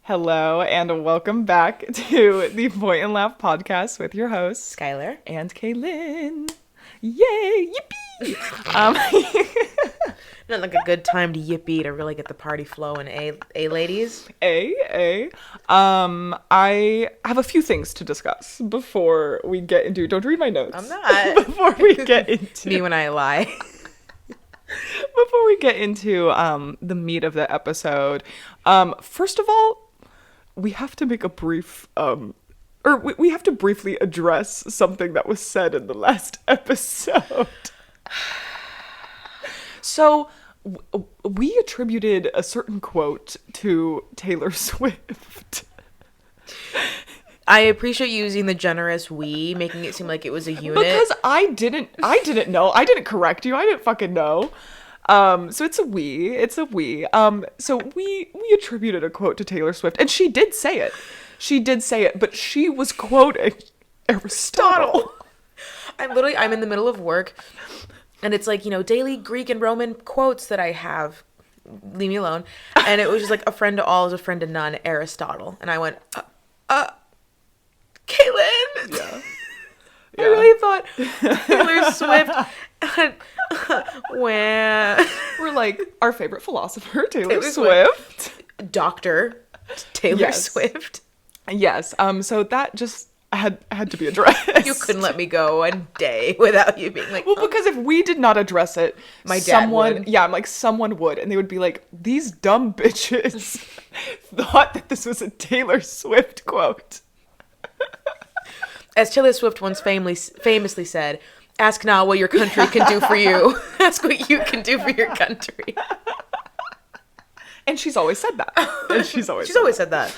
Hello and welcome back to the Point and Laugh podcast with your hosts, Skylar and Kaylin. Yay! Yippee! Not like a good time to yippee to really get the party flowing, ladies? I have a few things to discuss before we get into. Don't read my notes. I'm not. Before we get into Me when I lie. Before we get into the meat of the episode, first of all, we have to make a brief, we have to briefly address something that was said in the last episode. So, we attributed a certain quote to Taylor Swift. I appreciate you using the generous we, making it seem like it was a unit. Because I didn't know. I didn't correct you. I didn't fucking know. So it's a we. So we attributed a quote to Taylor Swift, and she did say it, but she was quoting Aristotle. I'm in the middle of work, and it's like, daily Greek and Roman quotes that I have. Leave me alone. And it was just like, a friend to all is a friend to none, Aristotle. And I went, Caitlin! Yeah. I really thought Taylor Swift had, We're like, our favorite philosopher, Taylor Swift. Dr. Taylor Swift. Yes. So that just had to be addressed. You couldn't let me go a day without you being like, well, because if we did not address it, my dad would. Yeah, I'm like, someone would, and they would be like, these dumb bitches thought that this was a Taylor Swift quote. As Taylor Swift once famously said, ask not what your country can do for you. Ask what you can do for your country. And she's always said that. She's always said that.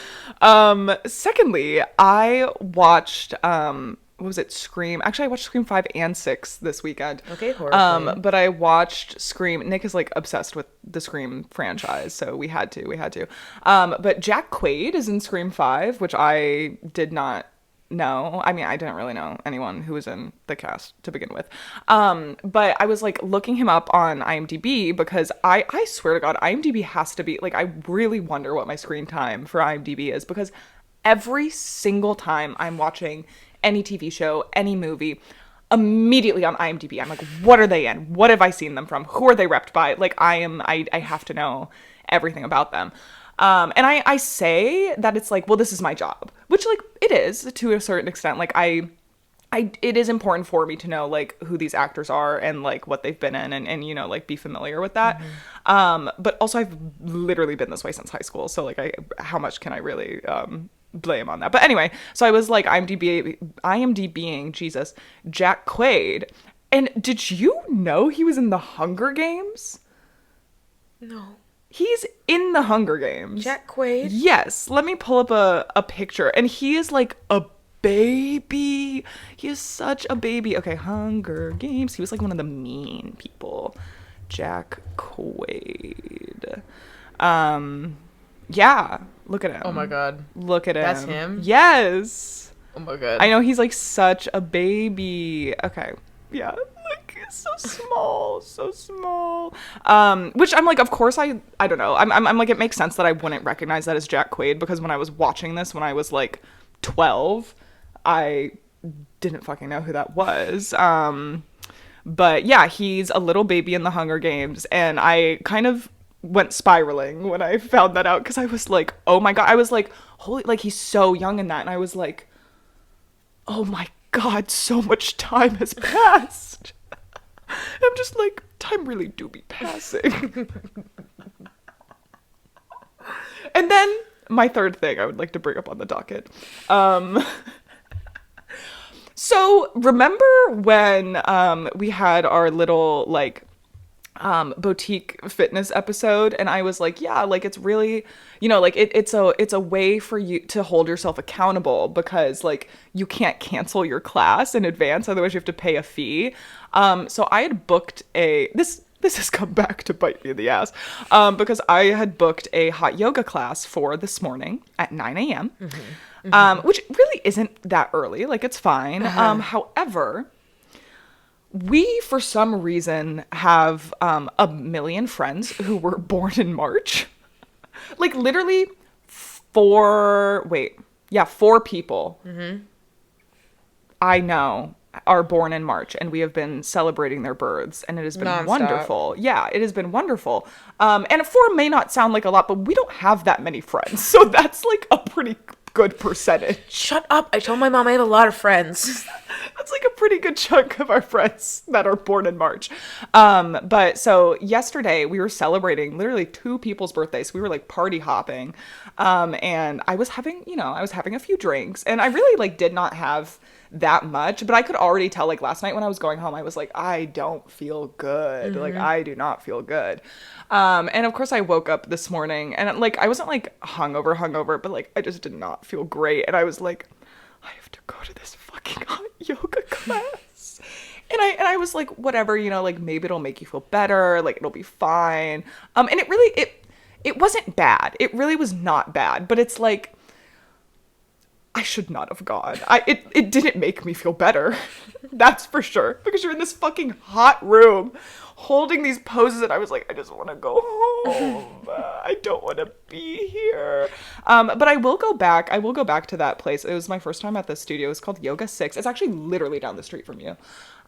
Secondly, I watched, what was it, Scream? Actually, I watched Scream 5 and 6 this weekend. Okay, horror. But I watched Scream. Nick is like obsessed with the Scream franchise, so we had to. But Jack Quaid is in Scream 5, which I did not know. I mean, I didn't really know anyone who was in the cast to begin with. But I was like looking him up on IMDb because I swear to God, IMDb has to be like, I really wonder what my screen time for IMDb is, because every single time I'm watching any TV show, any movie, immediately on IMDb, I'm like, what are they in? What have I seen them from? Who are they repped by? Like, I have to know everything about them. And I say that it's like, well, this is my job, which like it is to a certain extent. Like it is important for me to know like who these actors are and like what they've been in and like be familiar with that. Mm-hmm. But also I've literally been this way since high school. So like how much can I really, blame on that? But anyway, so I was like IMDbing Jesus, Jack Quaid. And did you know he was in the Hunger Games? No. He's in the Hunger Games. Jack Quaid? Yes. Let me pull up a picture. And he is like a baby. He is such a baby. Okay, Hunger Games. He was like one of the mean people. Jack Quaid. Yeah. Look at him. Oh my God. Look at him. That's him? Yes. Oh my God. I know, he's like such a baby. Okay. Yeah. Like, so small. Which I'm like, of course I don't know. I'm like, it makes sense that I wouldn't recognize that as Jack Quaid, because when I was watching this when I was like 12, I didn't fucking know who that was. But yeah, he's a little baby in the Hunger Games, and I kind of went spiraling when I found that out, because I was like, oh my God. I was like, holy, like he's so young in that, and I was like, oh my God, so much time has passed. I'm just like, time really do be passing. And then my third thing I would like to bring up on the docket. So remember when we had our little like boutique fitness episode, and I was like, yeah, like it's really, like it's a way for you to hold yourself accountable, because like you can't cancel your class in advance, otherwise you have to pay a fee. So I had booked this has come back to bite me in the ass, because I had booked a hot yoga class for this morning at 9 a.m. Which really isn't that early, like it's fine. However, we, for some reason, have a million friends who were born in March. Like, literally 4 people I know are born in March, and we have been celebrating their births, and it has been Nonstop. wonderful. Yeah, it has been wonderful. And 4 may not sound like a lot, but we don't have that many friends, so that's like a pretty good percentage. Shut up. I told my mom I have a lot of friends. That's like a pretty good chunk of our friends that are born in March. But so yesterday we were celebrating literally 2 people's birthdays. We were like party hopping. And I was having a few drinks, and I really like did not have that much, but I could already tell, like, last night when I was going home, I was like, I don't feel good. Like, I do not feel good. And of course I woke up this morning, and like, I wasn't like hungover, but like, I just did not feel great. And I was like, I have to go to this fucking hot yoga class. And I was like, whatever, like, maybe it'll make you feel better. Like, it'll be fine. And it wasn't bad. It really was not bad, but it's like, I should not have gone. It didn't make me feel better. That's for sure. Because you're in this fucking hot room holding these poses, and I was like, I just want to go home. I don't want to be here. But I will go back. I will go back to that place. It was my first time at the studio. It's called Yoga 6. It's actually literally down the street from you.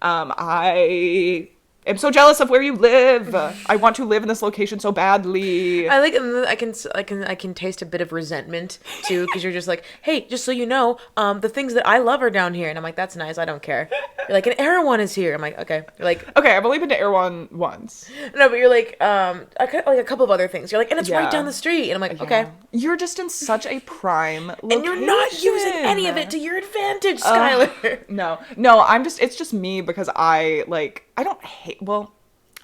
I am so jealous of where you live. I want to live in this location so badly. I can taste a bit of resentment too, because you're just like, hey, just so you know, the things that I love are down here, and I'm like, that's nice. I don't care. You're like, an Erewhon is here. I'm like, okay. You're like, okay, I've only been to Erewhon once. No, but you're like, like a couple of other things. You're like, and it's right down the street, and I'm like, okay. You're just in such a prime location. And you're not using any of it to your advantage, Skylar. No, it's just me, because I don't hate, well,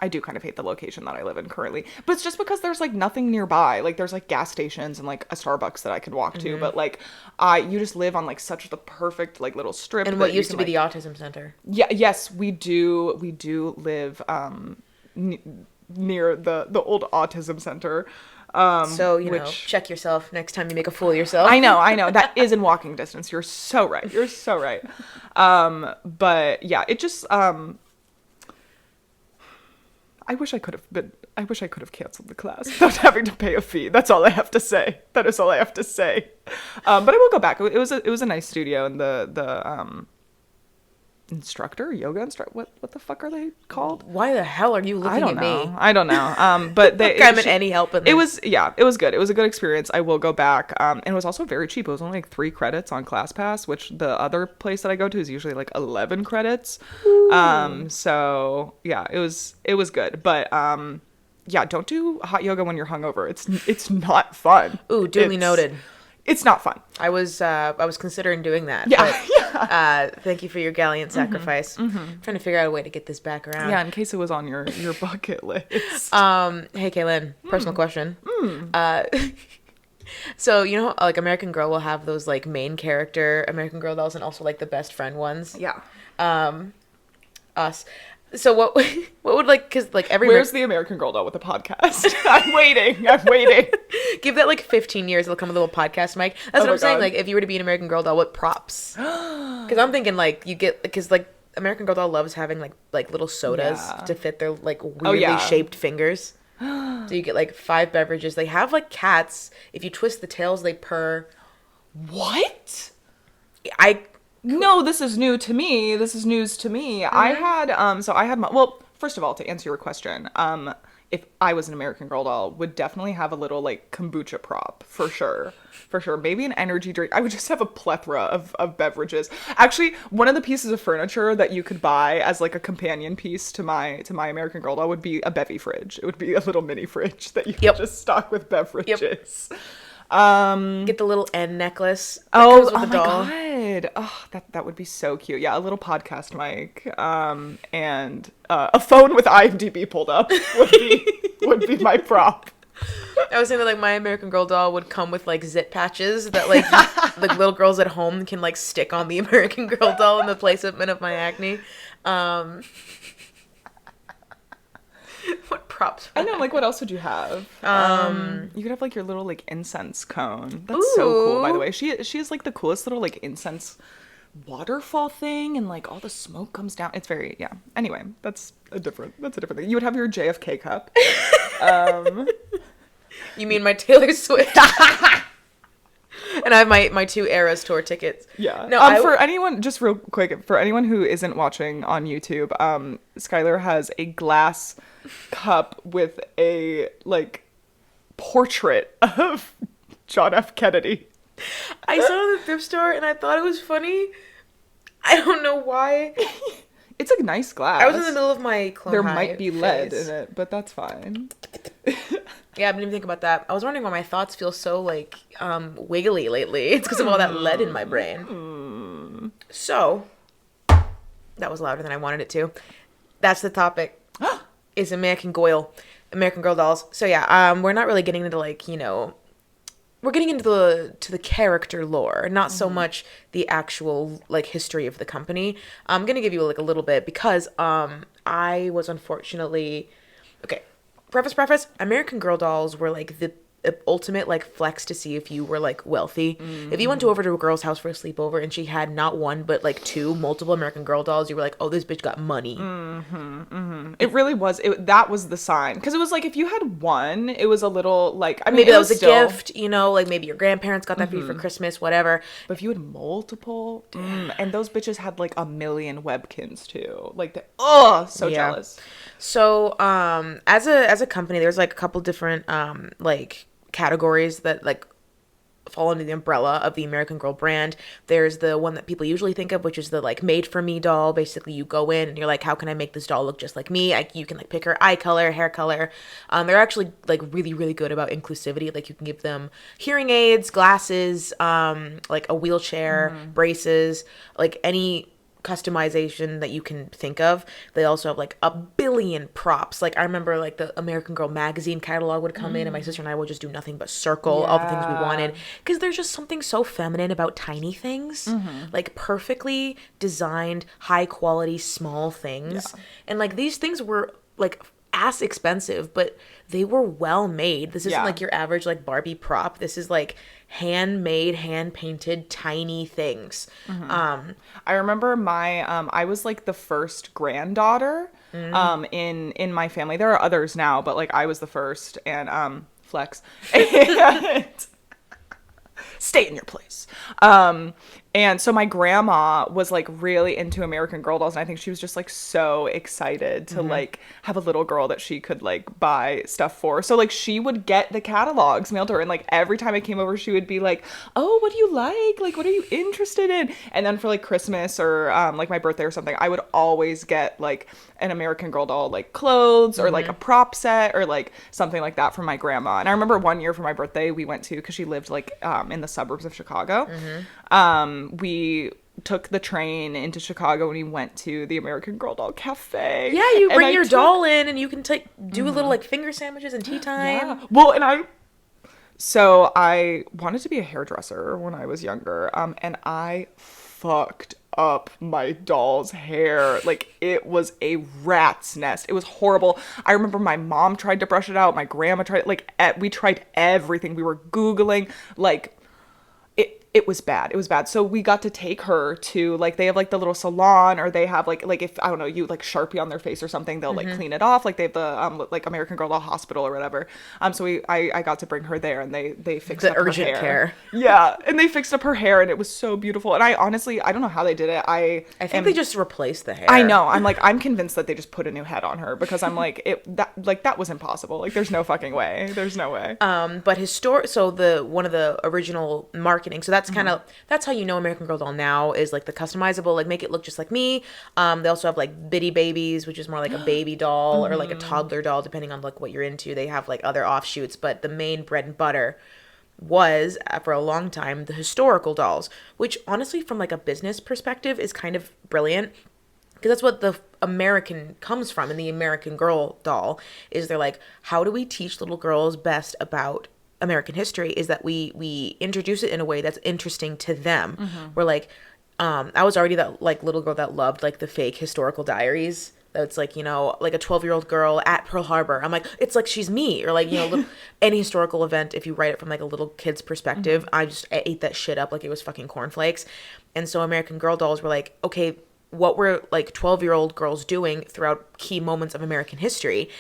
I do kind of hate the location that I live in currently, but it's just because there's like nothing nearby. Like, there's like gas stations and like a Starbucks that I could walk to, but like, you just live on like such the perfect like little strip. And what used to be the autism center. Yeah, yes, we do live near the old autism center. So, know, check yourself next time you make a fool of yourself. I know. That is in walking distance. You're so right. But yeah, it just, I wish I could have canceled the class without having to pay a fee. That's all I have to say. That is all I have to say. But I will go back. It was a nice studio, and the yoga instructor, what the fuck are they called? Why the hell are you looking at me? I don't know. But I'm in any help in this. It was good. It was a good experience. I will go back. And it was also very cheap. It was only like 3 credits on ClassPass, which the other place that I go to is usually like 11 credits. Ooh. So yeah, it was good. But yeah, don't do hot yoga when you're hungover. It's not fun. Ooh, duly noted. It's not fun. I was considering doing that. Yeah. But, thank you for your gallant sacrifice. I'm trying to figure out a way to get this back around. Yeah, in case it was on your bucket list. Hey, Kaylin, personal question. So, like American Girl will have those like main character American Girl dolls and also like the best friend ones. Yeah. Us. So what would like, because like where's the American Girl doll with a podcast? I'm waiting. Give that like 15 years, it'll come with a little podcast mic. That's what I'm saying. Like, if you were to be an American Girl doll, what props? Because I'm thinking like you get, because like American Girl doll loves having like little sodas to fit their like weirdly shaped fingers. So you get like 5 beverages. They have like cats. If you twist the tails, they purr. What? No, this is new to me. This is news to me. I had, well, first of all, to answer your question, if I was an American Girl doll, would definitely have a little, like, kombucha prop, for sure. For sure. Maybe an energy drink. I would just have a plethora of beverages. Actually, one of the pieces of furniture that you could buy as, like, a companion piece to my American Girl doll would be a bevy fridge. It would be a little mini fridge that you could just stock with beverages. Yep. Get the little end necklace. Oh my god! Oh, that would be so cute. Yeah, a little podcast mic, and a phone with IMDb pulled up would be my prop. I was saying that like my American Girl doll would come with like zit patches that like like little girls at home can like stick on the American Girl doll in the placement of my acne. What props? I know, like, what else would you have? You could have like your little like incense cone. That's so cool, by the way. She has like the coolest little like incense waterfall thing, and like all the smoke comes down. It's very, yeah. Anyway, that's a different thing. You would have your JFK cup. You mean my Taylor Swift? And I have my 2 Eras tour tickets. Yeah. No, for anyone, just real quick, for anyone who isn't watching on YouTube, Skylar has a glass cup with a like portrait of John F. Kennedy. I saw it at the thrift store and I thought it was funny. I don't know why. It's a nice glass. I was in the middle of my Clone There High might be lead phase. in it, but that's fine. Yeah, I didn't even think about that. I was wondering why my thoughts feel so like wiggly lately. It's because of all that lead in my brain. So that was louder than I wanted it to. That's the topic. Is American Girl dolls. So yeah, we're not really getting into like, you know, we're getting into the character lore, not so much the actual like history of the company. I'm gonna give you like a little bit because I was unfortunately okay. Preface. American Girl dolls were like the ultimate like flex to see if you were like wealthy. If you went over to a girl's house for a sleepover and she had not one but like 2 multiple American Girl dolls, you were like, oh, this bitch got money. It really was. That was the sign, because it was like if you had one, it was a little like, I mean, Maybe it that was a still gift, you know, like maybe your grandparents got that for you for Christmas, whatever. But if you had multiple, and those bitches had like a million webkins too, like so Yeah. jealous. So as a company, there's like a couple different like categories that like fall under the umbrella of the American Girl brand. There's the one that people usually think of, which is the like made for me doll. Basically, you go in and you're like, how can I make this doll look just like me? You can like pick her eye color, hair color. They're actually like really good about inclusivity. Like you can give them hearing aids, glasses, like a wheelchair, braces, like any customization that you can think of. They also have like a billion props. Like I remember like the American Girl magazine catalog would come in and my sister and I would just do nothing but circle all the things we wanted, because there's just something so feminine about tiny things, like perfectly designed, high quality, small things. And like these things were like ass expensive, but they were well made. This isn't like your average like Barbie prop. This is like handmade, hand painted, tiny things. I remember my I was like the first granddaughter in my family. There are others now, but like I was the first, and flex. And stay in your place. And so my grandma was like really into American Girl dolls, and I think she was just like so excited to like have a little girl that she could like buy stuff for. So like she would get the catalogs mailed to her, and like every time I came over she would be like, oh, what do you like? Like, what are you interested in? And then for like Christmas or like my birthday or something, I would always get like an American Girl doll like clothes or like a prop set or like something like that from my grandma. And I remember one year for my birthday we went to, because she lived like in the suburbs of Chicago. We took the train into Chicago and we went to the American Girl doll cafe. Yeah, you bring your doll in and you can do a little like finger sandwiches and tea time. Yeah. Well, so I wanted to be a hairdresser when I was younger, and I fucked up my doll's hair. Like, it was a rat's nest. It was horrible. I remember my mom tried to brush it out. My grandma tried, like, we tried everything. We were Googling, like, it was bad. It was bad. So we got to take her to, like, they have like the little salon, or they have like if, I don't know, you like Sharpie on their face or something, they'll like clean it off. Like they have the like American Girl doll hospital or whatever. So I got to bring her there, and they fixed up urgent her hair. care. Yeah, and they fixed up her hair, and it was so beautiful. And I honestly, I don't know how they did it. I think they just replaced the hair. I know. I'm convinced that they just put a new head on her, because I'm like, that was impossible. Like, there's no fucking way. There's no way. But so one of the original marketing, so that's kind of, that's how you know American Girl doll now, is like the customizable, like make it look just like me. They also have like Bitty Babies, which is more like a baby doll or like a toddler doll, depending on like what you're into. They have like other offshoots, but the main bread and butter was for a long time the historical dolls, which honestly from like a business perspective is kind of brilliant, because that's what the American comes from. In the American Girl doll is, they're like, how do we teach little girls best about American history, is that we introduce it in a way that's interesting to them. We're like, I was already that like little girl that loved like the fake historical diaries. That's like, you know, like a 12-year-old girl at Pearl Harbor. I'm like, it's like she's me. Or like, you know, any historical event, if you write it from like a little kid's perspective, I ate that shit up like it was fucking cornflakes. And so American Girl dolls were like, okay, what were like 12-year-old girls doing throughout key moments of American history?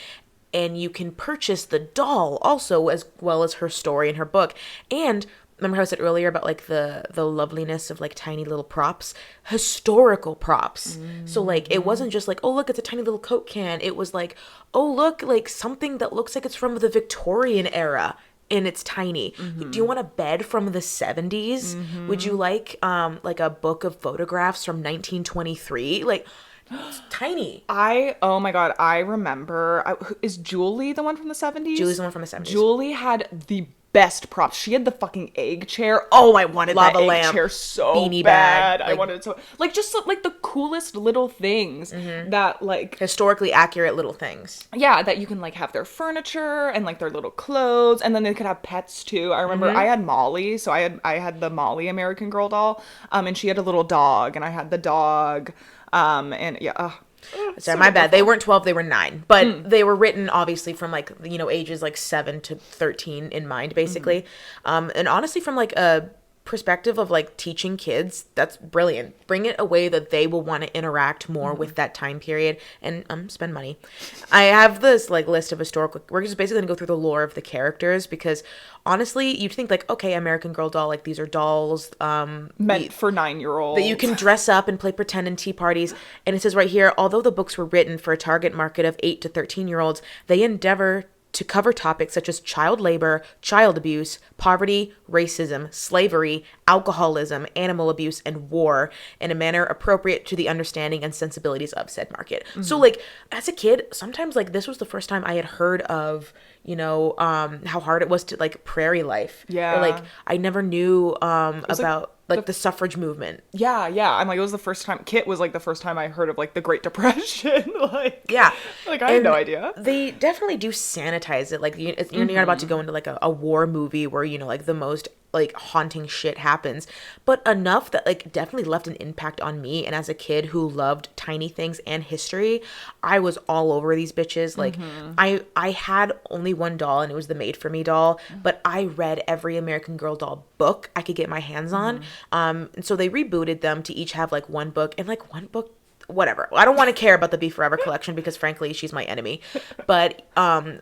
And you can purchase the doll also, as well as her story and her book. And remember how I said earlier about like the loveliness of like tiny little props, historical props. So like it wasn't just like, oh look, it's a tiny little Coke can. It was like, oh look, like something that looks like it's from the Victorian era and it's tiny. Do you want a bed from the 70s? Would you like a book of photographs from 1923? Like it's tiny. Oh my God, I remember. Is Julie the one from the 70s? Julie's the one from the 70s. Julie had the best props. She had the fucking egg chair. Oh, I wanted Lava that egg lamp, chair so beanie bad. bag, I like- wanted it so, like, just like the coolest little things that like, Historically accurate little things. yeah, that you can like have their furniture and like their little clothes, and then they could have pets too. I remember I had Molly, so I had the Molly American Girl doll, and she had a little dog, and I had the dog, and yeah. Sorry, my bad. They weren't 12, they were 9. But they were written obviously from like, you know, ages like 7 to 13 in mind, basically. And honestly, from like a perspective of like teaching kids, that's brilliant. Bring it a way that they will want to interact more with that time period and spend money. I have this like list of historical, we're just basically gonna go through the lore of the characters, because honestly you'd think like, okay, American Girl doll, like these are dolls meant for 9-year-olds that you can dress up and play pretend in tea parties. And it says right here, although the books were written for a target market of 8 to 13-year-olds, they endeavor to cover topics such as child labor, child abuse, poverty, racism, slavery, alcoholism, animal abuse, and war in a manner appropriate to the understanding and sensibilities of said market. So like as a kid, sometimes like this was the first time I had heard of, you know, how hard it was to like prairie life. Yeah. Or like I never knew about like the suffrage movement. Yeah. I'm like, it was the first time, Kit was like the first time I heard of like the Great Depression. Like, Yeah. like I had no idea. They definitely do sanitize it. Like you're not about to go into like a war movie where, you know, like the most like haunting shit happens, but enough that like definitely left an impact on me. And as a kid who loved tiny things and history, I was all over these bitches. Like I had only one doll, and it was the Made for Me doll, but I read every American Girl doll book I could get my hands on. And so they rebooted them to each have like one book, and like one book, whatever. I don't want to care about the Be Forever collection because frankly, she's my enemy. But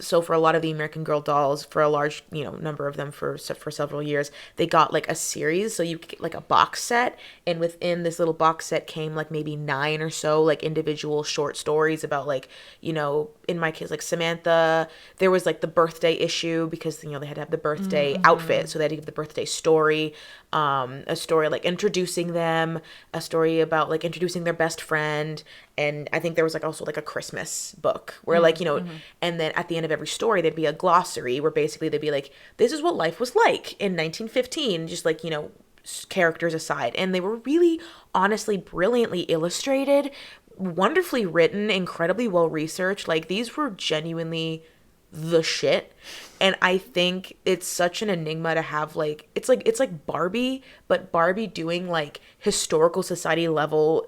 so for a lot of the American Girl dolls, for a large, you know, number of them for several years, they got like a series. So you could get like a box set, and within this little box set came like maybe 9 or so like individual short stories about like, you know, in my case, like Samantha, there was like the birthday issue because, you know, they had to have the birthday outfit. So they had to give the birthday story, a story like introducing them, a story about like introducing their best friend. And I think there was like also like a Christmas book where like, you know, and then at the end of every story, there'd be a glossary where basically they'd be like, this is what life was like in 1915, just like, you know, characters aside. And they were really honestly brilliantly illustrated, wonderfully written, incredibly well researched. Like these were genuinely the shit. And I think it's such an enigma to have like it's like Barbie, but Barbie doing like historical society level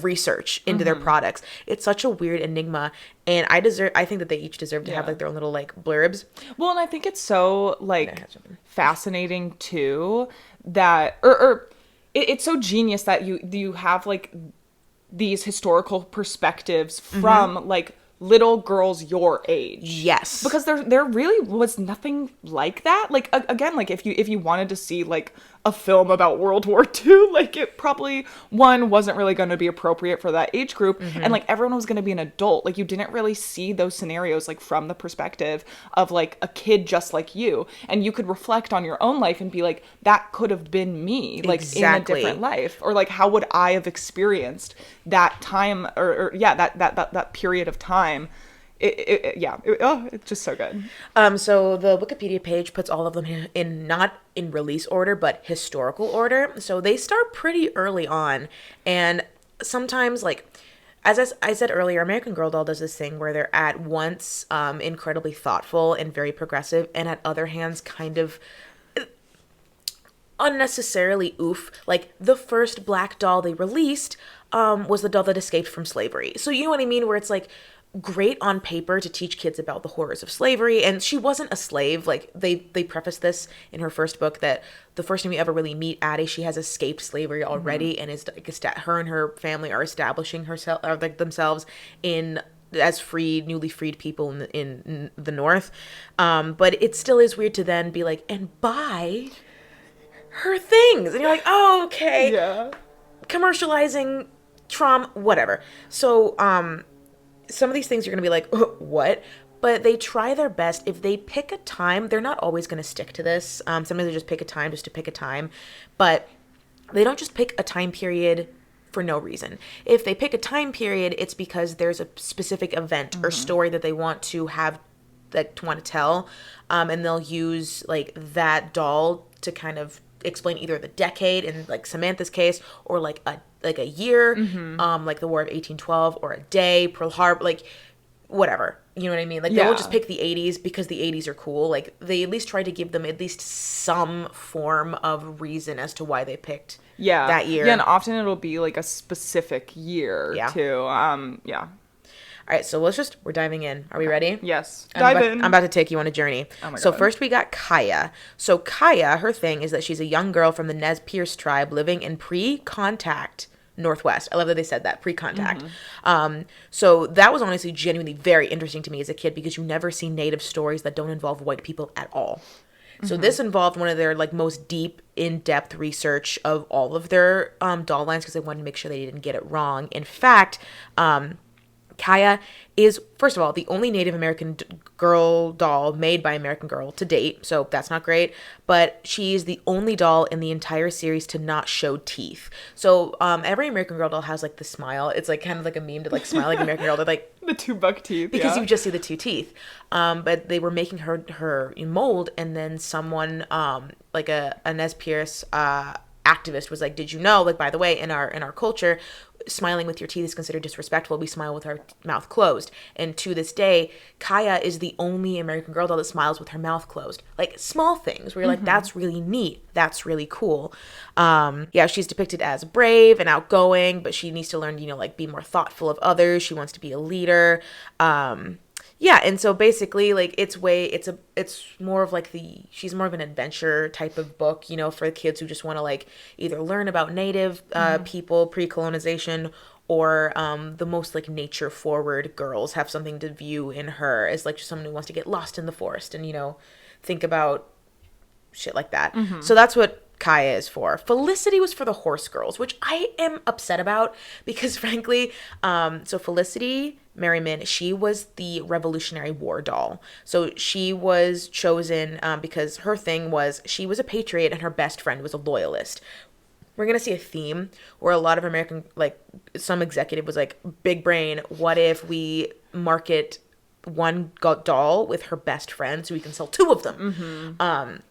research into their products. It's such a weird enigma, and I think that they each deserve to have like their own little like blurbs. Well, and I think it's so like fascinating too that or it's so genius that you have like these historical perspectives from like little girls your age. Yes. Because there really was nothing like that. Like again, like if you wanted to see like a film about World War II, like it probably wasn't really going to be appropriate for that age group, and like everyone was going to be an adult. Like you didn't really see those scenarios like from the perspective of like a kid just like you, and you could reflect on your own life and be like, that could have been me, like Exactly. in a different life, or like how would I have experienced that time, or that period of time. It's just so good. So the Wikipedia page puts all of them in not in release order, but historical order. So they start pretty early on, and sometimes like, as I said earlier, American Girl doll does this thing where they're at once incredibly thoughtful and very progressive, and at other hands kind of unnecessarily oof. Like the first black doll they released was the doll that escaped from slavery. So you know what I mean? Where it's like great on paper to teach kids about the horrors of slavery, and she wasn't a slave. Like they preface this in her first book that the first time you ever really meet Addie, she has escaped slavery already, and is her and her family are establishing herself or like themselves in as newly freed people in the North. But it still is weird to then be like, and buy her things. And you're like, oh, okay. Yeah. Commercializing trauma, whatever. So, some of these things you're going to be like, what? But they try their best. If they pick a time, they're not always going to stick to this. Sometimes they just pick a time just to pick a time. But they don't just pick a time period for no reason. If they pick a time period, it's because there's a specific event or story that they want to have, that want to tell. And they'll use like that doll to kind of explain either the decade in like Samantha's case, or like a year, like the War of 1812, or a day, Pearl Harbor, like whatever. You know what I mean? Like, they won't just pick the 80s because the 80s are cool. Like, they at least try to give them at least some form of reason as to why they picked that year. Yeah, and often it'll be like a specific year too. Yeah. All right, so we're diving in. Are we ready? Yes. I'm about to take you on a journey. Oh my So God. first we got Kaya. So Kaya, her thing is that she's a young girl from the Nez Perce tribe living in pre-contact Northwest. I love that they said that, pre-contact. So that was honestly genuinely very interesting to me as a kid, because you never see Native stories that don't involve white people at all. So this involved one of their like most deep, in-depth research of all of their doll lines, because they wanted to make sure they didn't get it wrong. In fact, Kaya is, first of all, the only Native American girl doll made by American Girl to date, so that's not great, but she's the only doll in the entire series to not show teeth. So every American Girl doll has like the smile. It's like kind of like a meme to like smile like American Girl. They're like the two buck teeth, because you just see the two teeth. But they were making her mold, and then someone like a Nez Perce activist was like, did you know, like, by the way, in our culture, smiling with your teeth is considered disrespectful. We smile with our mouth closed. And to this day, Kaya is the only American Girl doll that smiles with her mouth closed. Like, small things where you're like, that's really neat. That's really cool. Yeah, she's depicted as brave and outgoing, but she needs to learn, like, be more thoughtful of others. She wants to be a leader. Yeah, and so basically, like, it's more of like she's more of an adventure type of book, for kids who just want to like either learn about Native people, pre-colonization, or the most like nature forward girls have something to view in her as like just someone who wants to get lost in the forest and think about shit like that. So that's what Kaya is for. Felicity was for the horse girls, which I am upset about because frankly, so Felicity Merriman, she was the Revolutionary War doll. So she was chosen because her thing was she was a patriot and her best friend was a loyalist. We're going to see a theme where a lot of American, like some executive was like, big brain, what if we market one doll with her best friend so we can sell two of them?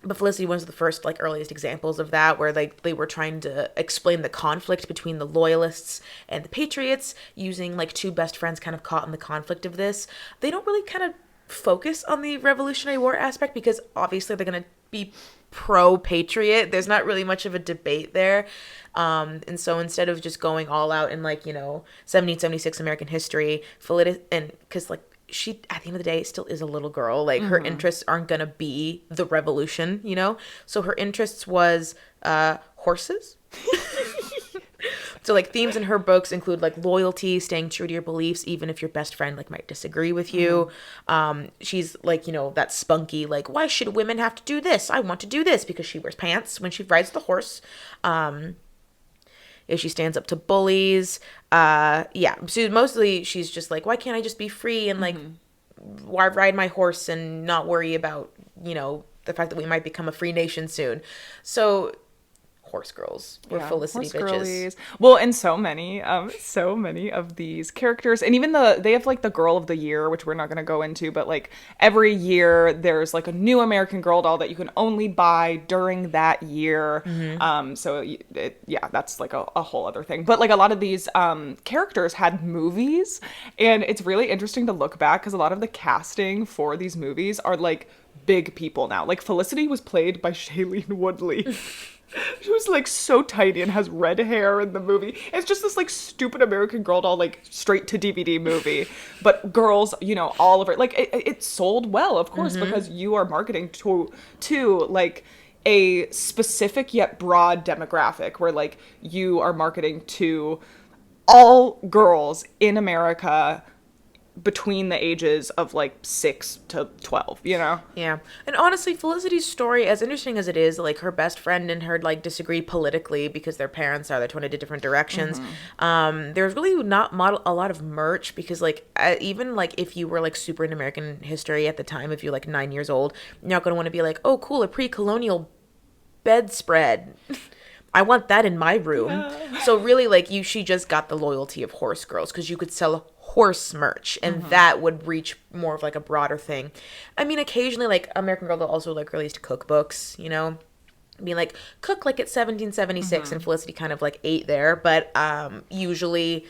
But Felicity was the first, like, earliest examples of that, where they were trying to explain the conflict between the loyalists and the patriots, using, like, two best friends kind of caught in the conflict of this. They don't really kind of focus on the Revolutionary War aspect because, obviously, they're going to be pro-patriot. There's not really much of a debate there. And so instead of just going all out in, like, 1776 American history, because, like, she, at the end of the day, still is a little girl. Like, her interests aren't gonna be the revolution, So her interests was horses. So, like, themes in her books include, like, loyalty, staying true to your beliefs, even if your best friend, like, might disagree with you. She's, like, that spunky, like, why should women have to do this? I want to do this, because she wears pants when she rides the horse. If she stands up to bullies, so mostly she's just like, why can't I just be free and like ride my horse and not worry about, the fact that we might become a free nation soon. So horse girls were Felicity bitches. Girlies. Well, and so many of these characters, and even they have like the Girl of the Year, which we're not going to go into, but like every year there's like a new American Girl doll that you can only buy during that year. So that's like a whole other thing. But like a lot of these characters had movies, and it's really interesting to look back because a lot of the casting for these movies are like big people now. Like Felicity was played by Shailene Woodley. She was like so tiny and has red hair in the movie. It's just this like stupid American Girl doll, like straight to DVD movie. But girls, all of it, like it sold well, of course, because you are marketing to like a specific yet broad demographic where like you are marketing to all girls in America between the ages of like 6 to 12, you know? Yeah. And honestly, Felicity's story, as interesting as it is, like her best friend and her like disagree politically because their parents are, they're trying to do different directions. There's really not a lot of merch because like even like if you were like super into American history at the time, if you're like 9 years old, you're not going to want to be like, oh cool, a pre-colonial bedspread. I want that in my room. Yeah. So really, like she just got the loyalty of horse girls because you could sell horse merch, and that would reach more of like a broader thing. I mean, occasionally, like American Girl also like released cookbooks, you know, being like cook like it's 1776, and Felicity kind of like ate there, but usually.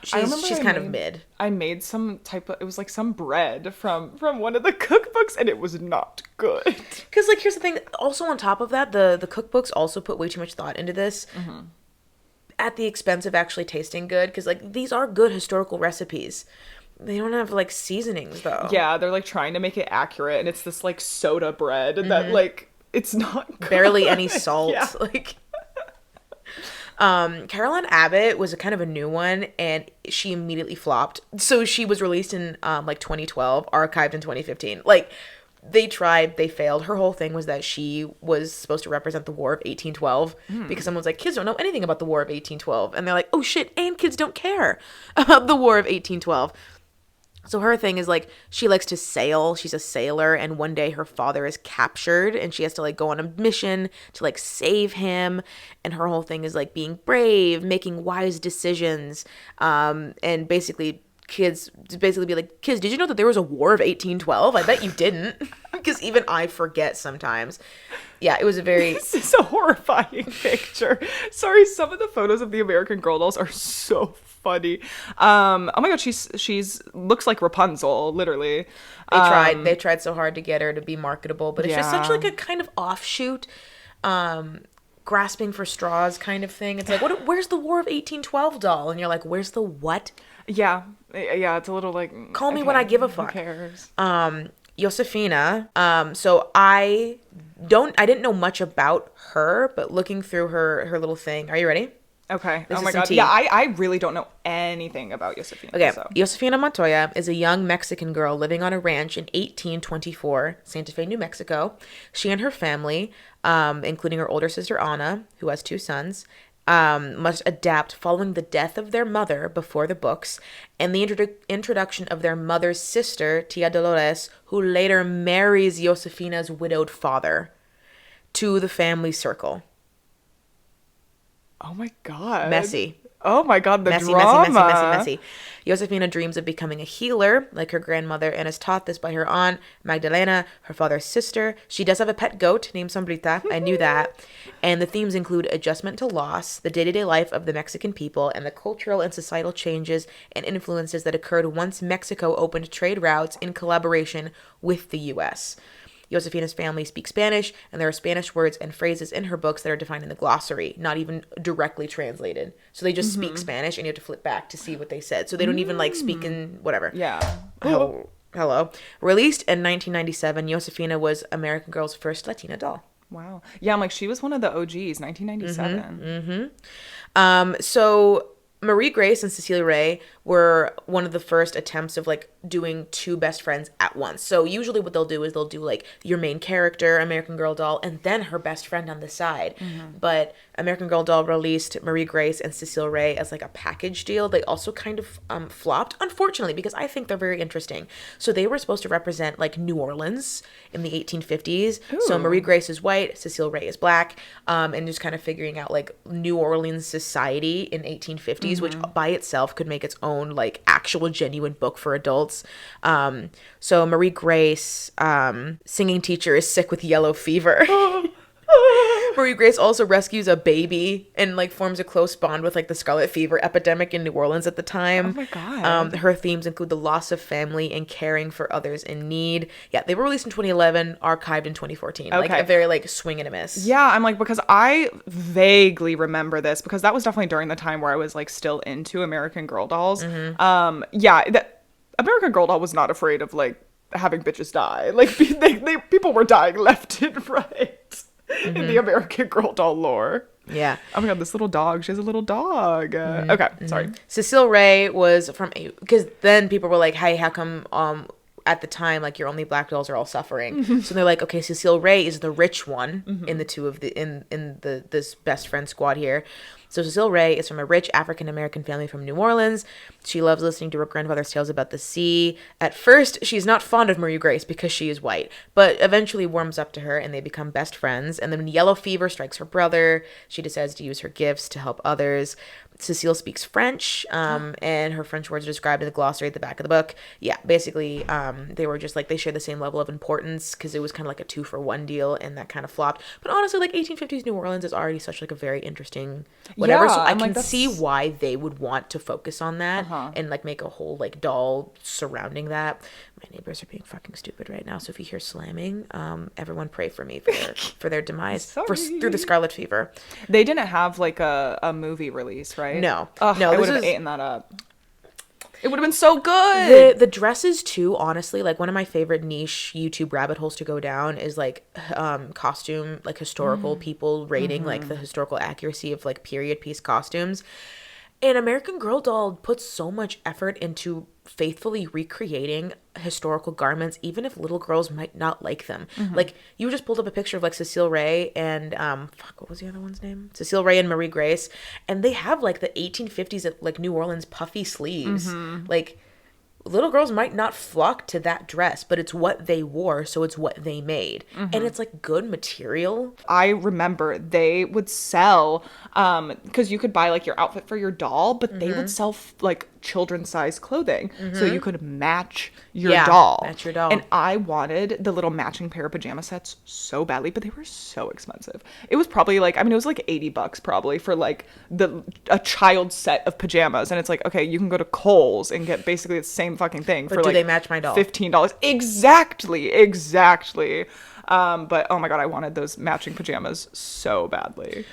She's kind of mid. I made some type of, it was like some bread from one of the cookbooks, and it was not good. Because like here's the thing. Also on top of that, the cookbooks also put way too much thought into this, at the expense of actually tasting good. Because like these are good historical recipes. They don't have like seasonings though. Yeah, they're like trying to make it accurate, and it's this like soda bread that like it's not good. Barely any salt. Yeah. Like. Caroline Abbott was a kind of a new one, and she immediately flopped. So she was released in like 2012, archived in 2015. Like they tried, they failed. Her whole thing was that she was supposed to represent the War of 1812 because someone's like, kids don't know anything about the War of 1812, and they're like, oh shit, and kids don't care about the War of 1812. So her thing is like she likes to sail. She's a sailor, and one day her father is captured and she has to like go on a mission to like save him, and her whole thing is like being brave, making wise decisions, and basically kids basically be like, kids, did you know that there was a War of 1812? I bet you didn't. Because even I forget sometimes. Yeah, it was a very... This is a horrifying picture. Sorry, some of the photos of the American Girl dolls are so funny. Oh my god, she's looks like Rapunzel, literally. They tried so hard to get her to be marketable, but it's just such like a kind of offshoot, grasping for straws kind of thing. It's like, where's the War of 1812 doll? And you're like, where's the what? Yeah, it's a little like... Call me when I give a fuck. Who cares? Josefina. So I didn't know much about her, but looking through her little thing. Are you ready? Okay. Oh my god. Yeah, I really don't know anything about Josefina. Okay. So. Josefina Montoya is a young Mexican girl living on a ranch in 1824, Santa Fe, New Mexico. She and her family, including her older sister Ana, who has 2 sons, must adapt following the death of their mother before the books and the introduction of their mother's sister, Tia Dolores, who later marries Josefina's widowed father, to the family circle. Oh my god. Messy. Oh my god, the drama. Messy. Josefina dreams of becoming a healer, like her grandmother, and is taught this by her aunt, Magdalena, her father's sister. She does have a pet goat named Sombrita. I knew that. And the themes include adjustment to loss, the day-to-day life of the Mexican people, and the cultural and societal changes and influences that occurred once Mexico opened trade routes in collaboration with the U.S. Josefina's family speaks Spanish, and there are Spanish words and phrases in her books that are defined in the glossary, not even directly translated. So they just speak Spanish, and you have to flip back to see what they said. So they don't even like speak in whatever. Yeah. Hello. Released in 1997, Josefina was American Girl's first Latina doll. Wow. Yeah, I'm like, she was one of the OGs, 1997. So Marie Grace and Cecilia Ray were one of the first attempts of like doing 2 best friends at once. So usually what they'll do is they'll do like your main character, American Girl doll, and then her best friend on the side. But American Girl doll released Marie Grace and Cecilia Ray as like a package deal. They also kind of flopped, unfortunately, because I think they're very interesting. So they were supposed to represent like New Orleans in the 1850s. Ooh. So Marie Grace is white, Cecilia Ray is black, and just kind of figuring out like New Orleans society in 1850s, which by itself could make its own like actual genuine book for adults. So Marie Grace, singing teacher, is sick with yellow fever. Marie Grace also rescues a baby and like forms a close bond with like the scarlet fever epidemic in New Orleans at the time. Oh my god. Her themes include the loss of family and caring for others in need. Yeah, they were released in 2011, archived in 2014. Okay. Like a very like swing and a miss. Yeah, I'm like, because I vaguely remember this because that was definitely during the time where I was like still into American Girl dolls. American Girl doll was not afraid of like having bitches die. Like people were dying left and right in the American Girl doll lore. Yeah. Oh my god, this little dog. She has a little dog. Okay, sorry. Cecile Ray was from, because then people were like, hey, how come at the time, like, your only black dolls are all suffering? So they're like, okay, Cecile Ray is the rich one in the two of the in the this best friend squad here. So Cecile Ray is from a rich African American family from New Orleans. She loves listening to her grandfather's tales about the sea. At first, she's not fond of Marie Grace because she is white, but eventually warms up to her and they become best friends. And then when yellow fever strikes her brother, she decides to use her gifts to help others. Cecile speaks French, and her French words are described in the glossary at the back of the book. Yeah, basically, they were just like, they share the same level of importance because it was kind of like a 2-for-1 deal, and that kind of flopped. But honestly, like, 1850s New Orleans is already such like a very interesting whatever. So I can see why they would want to focus on that and like make a whole like doll surrounding that. My neighbors are being fucking stupid right now, so if you hear slamming, everyone pray for me for their demise through the scarlet fever. They didn't have like a movie release, right? No. No, I would have eaten that up. It would have been so good. The dresses too, honestly, like one of my favorite niche YouTube rabbit holes to go down is like costume, like historical people rating like the historical accuracy of like period piece costumes. And American Girl doll puts so much effort into faithfully recreating historical garments, even if little girls might not like them. Like, you just pulled up a picture of like Cecile Ray and what was the other one's name? Cecile Ray and Marie Grace, and they have like the 1850s at like New Orleans puffy sleeves. Like, little girls might not flock to that dress, but it's what they wore, so it's what they made. And it's like good material. I remember they would sell, because you could buy like your outfit for your doll, but they would sell like children's size clothing, so you could match your doll. Match your doll. And I wanted the little matching pair of pajama sets so badly, but they were so expensive. It was probably like, I mean, it was like $80 probably for like a child set of pajamas, and it's like, okay, you can go to Kohl's and get basically the same fucking thing for do like they match my doll? $15. Exactly. But oh my god, I wanted those matching pajamas so badly.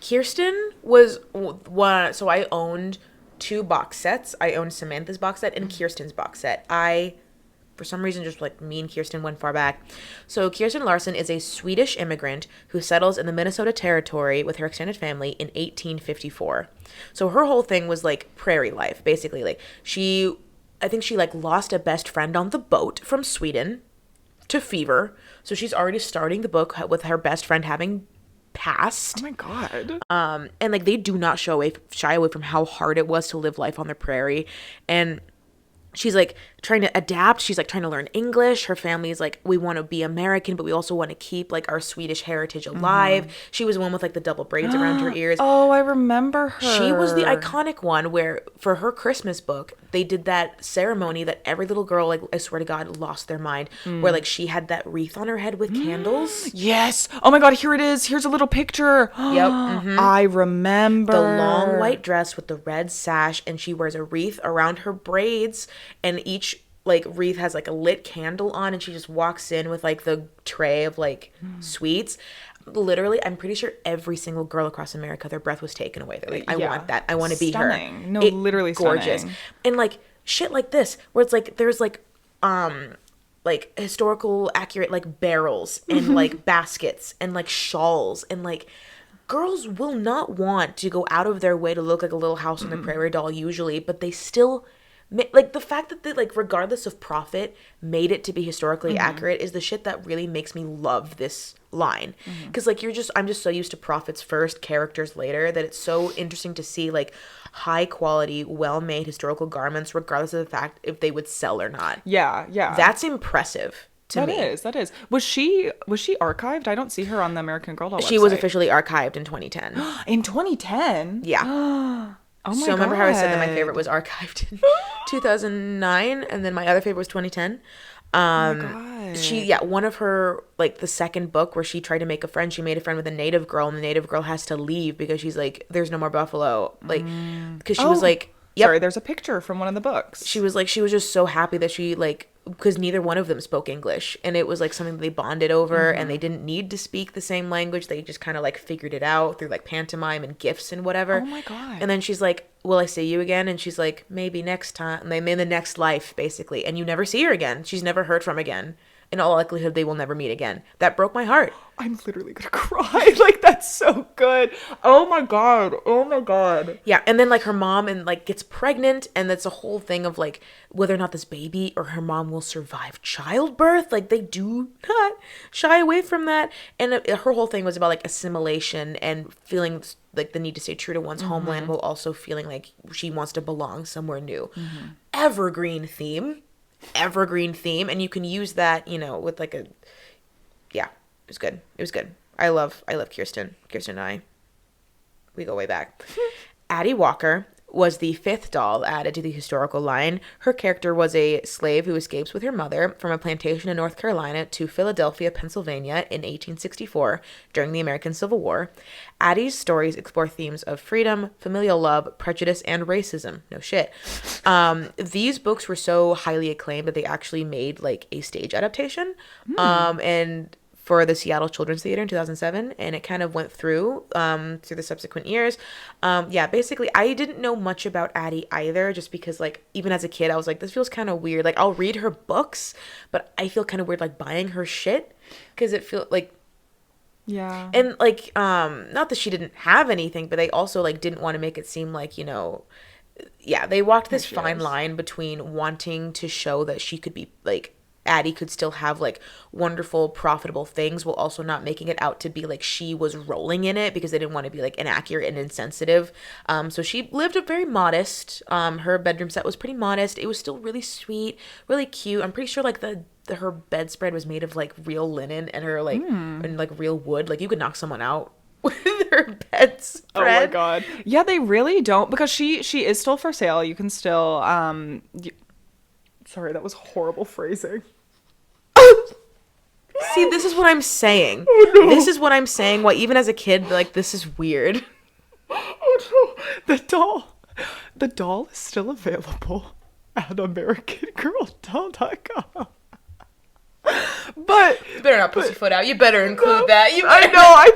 Kirsten was one, so I owned 2 box sets. I owned Samantha's box set and Kirsten's box set. For some reason, just like me and Kirsten went far back. So Kirsten Larson is a Swedish immigrant who settles in the Minnesota Territory with her extended family in 1854. So her whole thing was like prairie life, basically. Like, I think she like lost a best friend on the boat from Sweden to fever. So she's already starting the book with her best friend having passed. Oh my god. And like, they do not shy away from how hard it was to live life on the prairie. And she's like trying to adapt. She's like trying to learn English. Her family is like, we want to be American, but we also want to keep like our Swedish heritage alive. She was the one with like the double braids around her ears. Oh, I remember her. She was the iconic one where for her Christmas book, they did that ceremony that every little girl, like, I swear to God, lost their mind, where like she had that wreath on her head with candles. Yes. Oh my god, here it is. Here's a little picture. Yep. I remember. The long white dress with the red sash, and she wears a wreath around her braids, and each like wreath has like a lit candle on, and she just walks in with like the tray of like sweets. Literally, I'm pretty sure every single girl across America, their breath was taken away. They're like, I want that. I want to be her. No, literally gorgeous. Stunning. And like shit like this, where it's like there's like historical accurate like barrels and like baskets and like shawls, and like girls will not want to go out of their way to look like a Little House on the Prairie doll usually, but they still like the fact that they, like, regardless of profit, made it to be historically accurate is the shit that really makes me love this line. Because like I'm just so used to profits first, characters later, that it's so interesting to see like high quality, well made historical garments, regardless of the fact if they would sell or not. Yeah. That's impressive to me. That is. Was she archived? I don't see her on the American Girl doll website. She was officially archived in 2010. In 2010? Yeah. Oh my god. So remember how I said that my favorite was archived in 2009, and then my other favorite was 2010? Oh my god. One of her, like, the second book where she tried to make a friend, she made a friend with a native girl, and the native girl has to leave because she's like, there's no more buffalo. Like, because she was like, yep. Sorry, there's a picture from one of the books. She was just so happy that she, like, because neither one of them spoke English, and it was like something that they bonded over, and they didn't need to speak the same language. They just kind of like figured it out through like pantomime and gifts and whatever. Oh my god. And then she's like, will I see you again? And she's like, maybe next time, in the next life, basically. And you never see her again. She's never heard from again. in all likelihood they will never meet again. That broke my heart. I'm literally gonna cry. Like, that's so good. Oh my god. Oh my god. Yeah, and then like her mom and like gets pregnant, and that's a whole thing of like whether or not this baby or her mom will survive childbirth. Like, they do not shy away from that. And her whole thing was about like assimilation and feeling like the need to stay true to one's homeland, while also feeling like she wants to belong somewhere new. Evergreen theme, and you can use that, you know, with like a, yeah, it was good. It was good. I love Kirsten. Kirsten and I, we go way back. Addie Walker was the fifth doll added to the historical line. Her character was a slave who escapes with her mother from a plantation in North Carolina to Philadelphia, Pennsylvania in 1864 during the American Civil War. Addie's stories explore themes of freedom, familial love, prejudice, and racism. No shit. These books were so highly acclaimed that they actually made like a stage adaptation. And for the Seattle Children's Theater in 2007, and it kind of went through the subsequent years. Yeah, basically, I didn't know much about Addie either, just because, like, even as a kid, I was like, this feels kind of weird. Like, I'll read her books, but I feel kind of weird, like, buying her shit, because it feels like, yeah. and, like, not that she didn't have anything, but they also, like, didn't want to make it seem like, you know, yeah, they walked this fine line between wanting to show that she could be, like, Addie could still have like wonderful, profitable things, while also not making it out to be like she was rolling in it, because they didn't want to be like inaccurate and insensitive. So she lived a very modest. Her bedroom set was pretty modest. It was still really sweet, really cute. I'm pretty sure like her bedspread was made of like real linen, and her like and like real wood. Like, you could knock someone out with her bedspread. Oh my god. Yeah, they really don't, because she is still for sale. You can still sorry, that was horrible phrasing. See, this is what I'm saying. Oh, no. This is what I'm saying. Why, even as a kid, like, this is weird. Oh no. The doll is still available at AmericanGirlDoll.com. But You better not pussyfoot out. You better include that. I know. I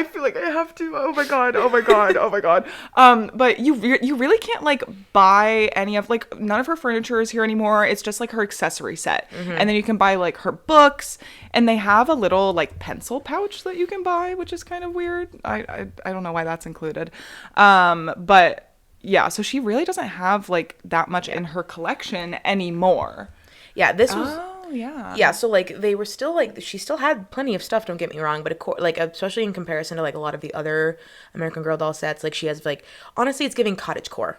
feel like I have to. Oh my god. Oh my god. Oh my god. But you really can't like buy any of, like, none of her furniture is here anymore. It's just like her accessory set, and then you can buy like her books, and they have a little like pencil pouch that you can buy, which is kind of weird. I don't know why that's included. But yeah, so she really doesn't have like that much in her collection anymore. Yeah, this was. Oh, yeah. Yeah, so, like, they were still, like, she still had plenty of stuff, don't get me wrong, but, like, especially in comparison to, like, a lot of the other American Girl doll sets, like, she has, like, honestly, it's giving cottagecore.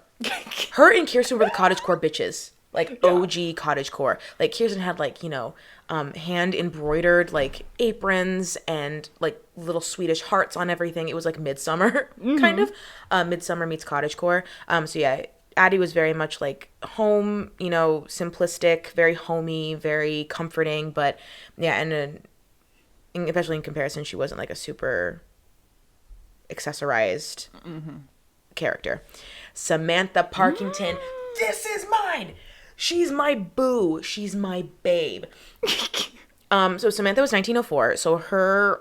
Her and Kirsten were the cottagecore bitches. Like, OG cottagecore. Like, Kirsten had, like, you know, hand-embroidered, like, aprons and, like, little Swedish hearts on everything. It was, like, Midsummer, kind of. Midsummer meets cottagecore. So, yeah, Addie was very much like home, you know, simplistic, very homey, very comforting. But yeah, and especially in comparison, she wasn't like a super accessorized character. Samantha Parkington, this is mine. She's my boo. She's my babe. So Samantha was 1904. So her